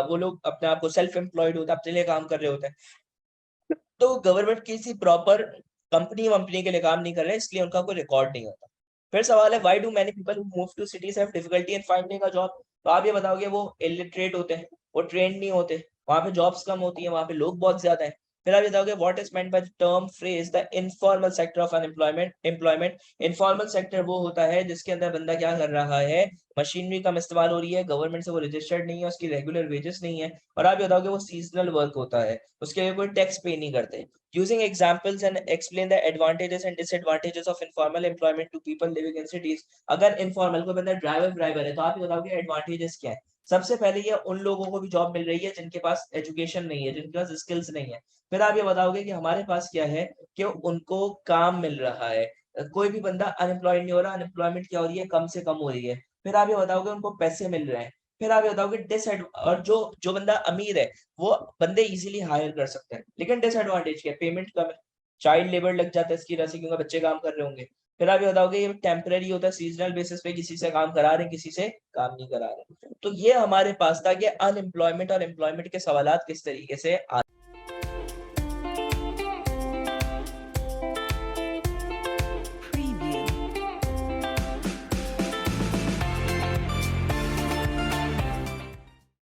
वो लोग अपने आप को सेल्फ एम्प्लॉयड होता है, अपने लिए काम कर रहे होते हैं, तो गवर्नमेंट किसी प्रॉपर कंपनी वंपनी के लिए काम नहीं कर रहे, इसलिए उनका कोई रिकॉर्ड नहीं होता। फिर सवाल है why do many people who move to cities have difficulty in finding a job, तो आप ये बताओगे वो इलिटरेट होते हैं, वो ट्रेंड नहीं होते, वहां पे जॉब्स कम होती है, वहां पे लोग बहुत ज्यादा है। फिर आप ये बताओगे what is meant by the term phrase the informal sector of unemployment employment, informal sector वो होता है जिसके अंदर बंदा क्या कर रहा है, मशीनरी कम इस्तेमाल हो रही है, गवर्नमेंट से वो रजिस्टर्ड नहीं है, उसकी रेगुलर वेजेस नहीं है, और आप ये बताओगे वो सीजनल वर्क होता है, उसके लिए कोई टैक्स पे नहीं करते। Using examples and explain the advantages and disadvantages of informal employment to people living in cities। अगर informal कोई बंदा ड्राइवर है तो आप ये बताओगे एडवांटेजेस क्या है। सबसे पहले ये उन लोगों को भी जॉब मिल रही है जिनके पास एजुकेशन नहीं है, जिनके पास स्किल्स नहीं है। फिर आप ये बताओगे कि हमारे पास क्या है कि उनको काम मिल रहा है, कोई भी बंदा अनएम्प्लॉयड नहीं हो रहा, अनएम्प्लॉयमेंट क्या हो रही है, कम से कम हो रही है। फिर आप ये बताओगे उनको पैसे मिल रहे हैं। फिर आप ये बताओगे और जो जो बंदा अमीर है वो बंदे इजीली हायर कर सकते हैं, लेकिन डिसएडवांटेज क्या है, पेमेंट कम है। चाइल्ड लेबर लग जाता है इसकी वजह से, क्योंकि बच्चे काम कर रहे होंगे। फिर आप ये बताओगे ये टेम्पररी होता है, सीजनल बेसिस पे किसी से काम करा रहे हैं, किसी से काम नहीं करा रहे। तो ये हमारे पास था कि अनएम्प्लॉयमेंट और एम्प्लॉयमेंट के सवालात किस तरीके से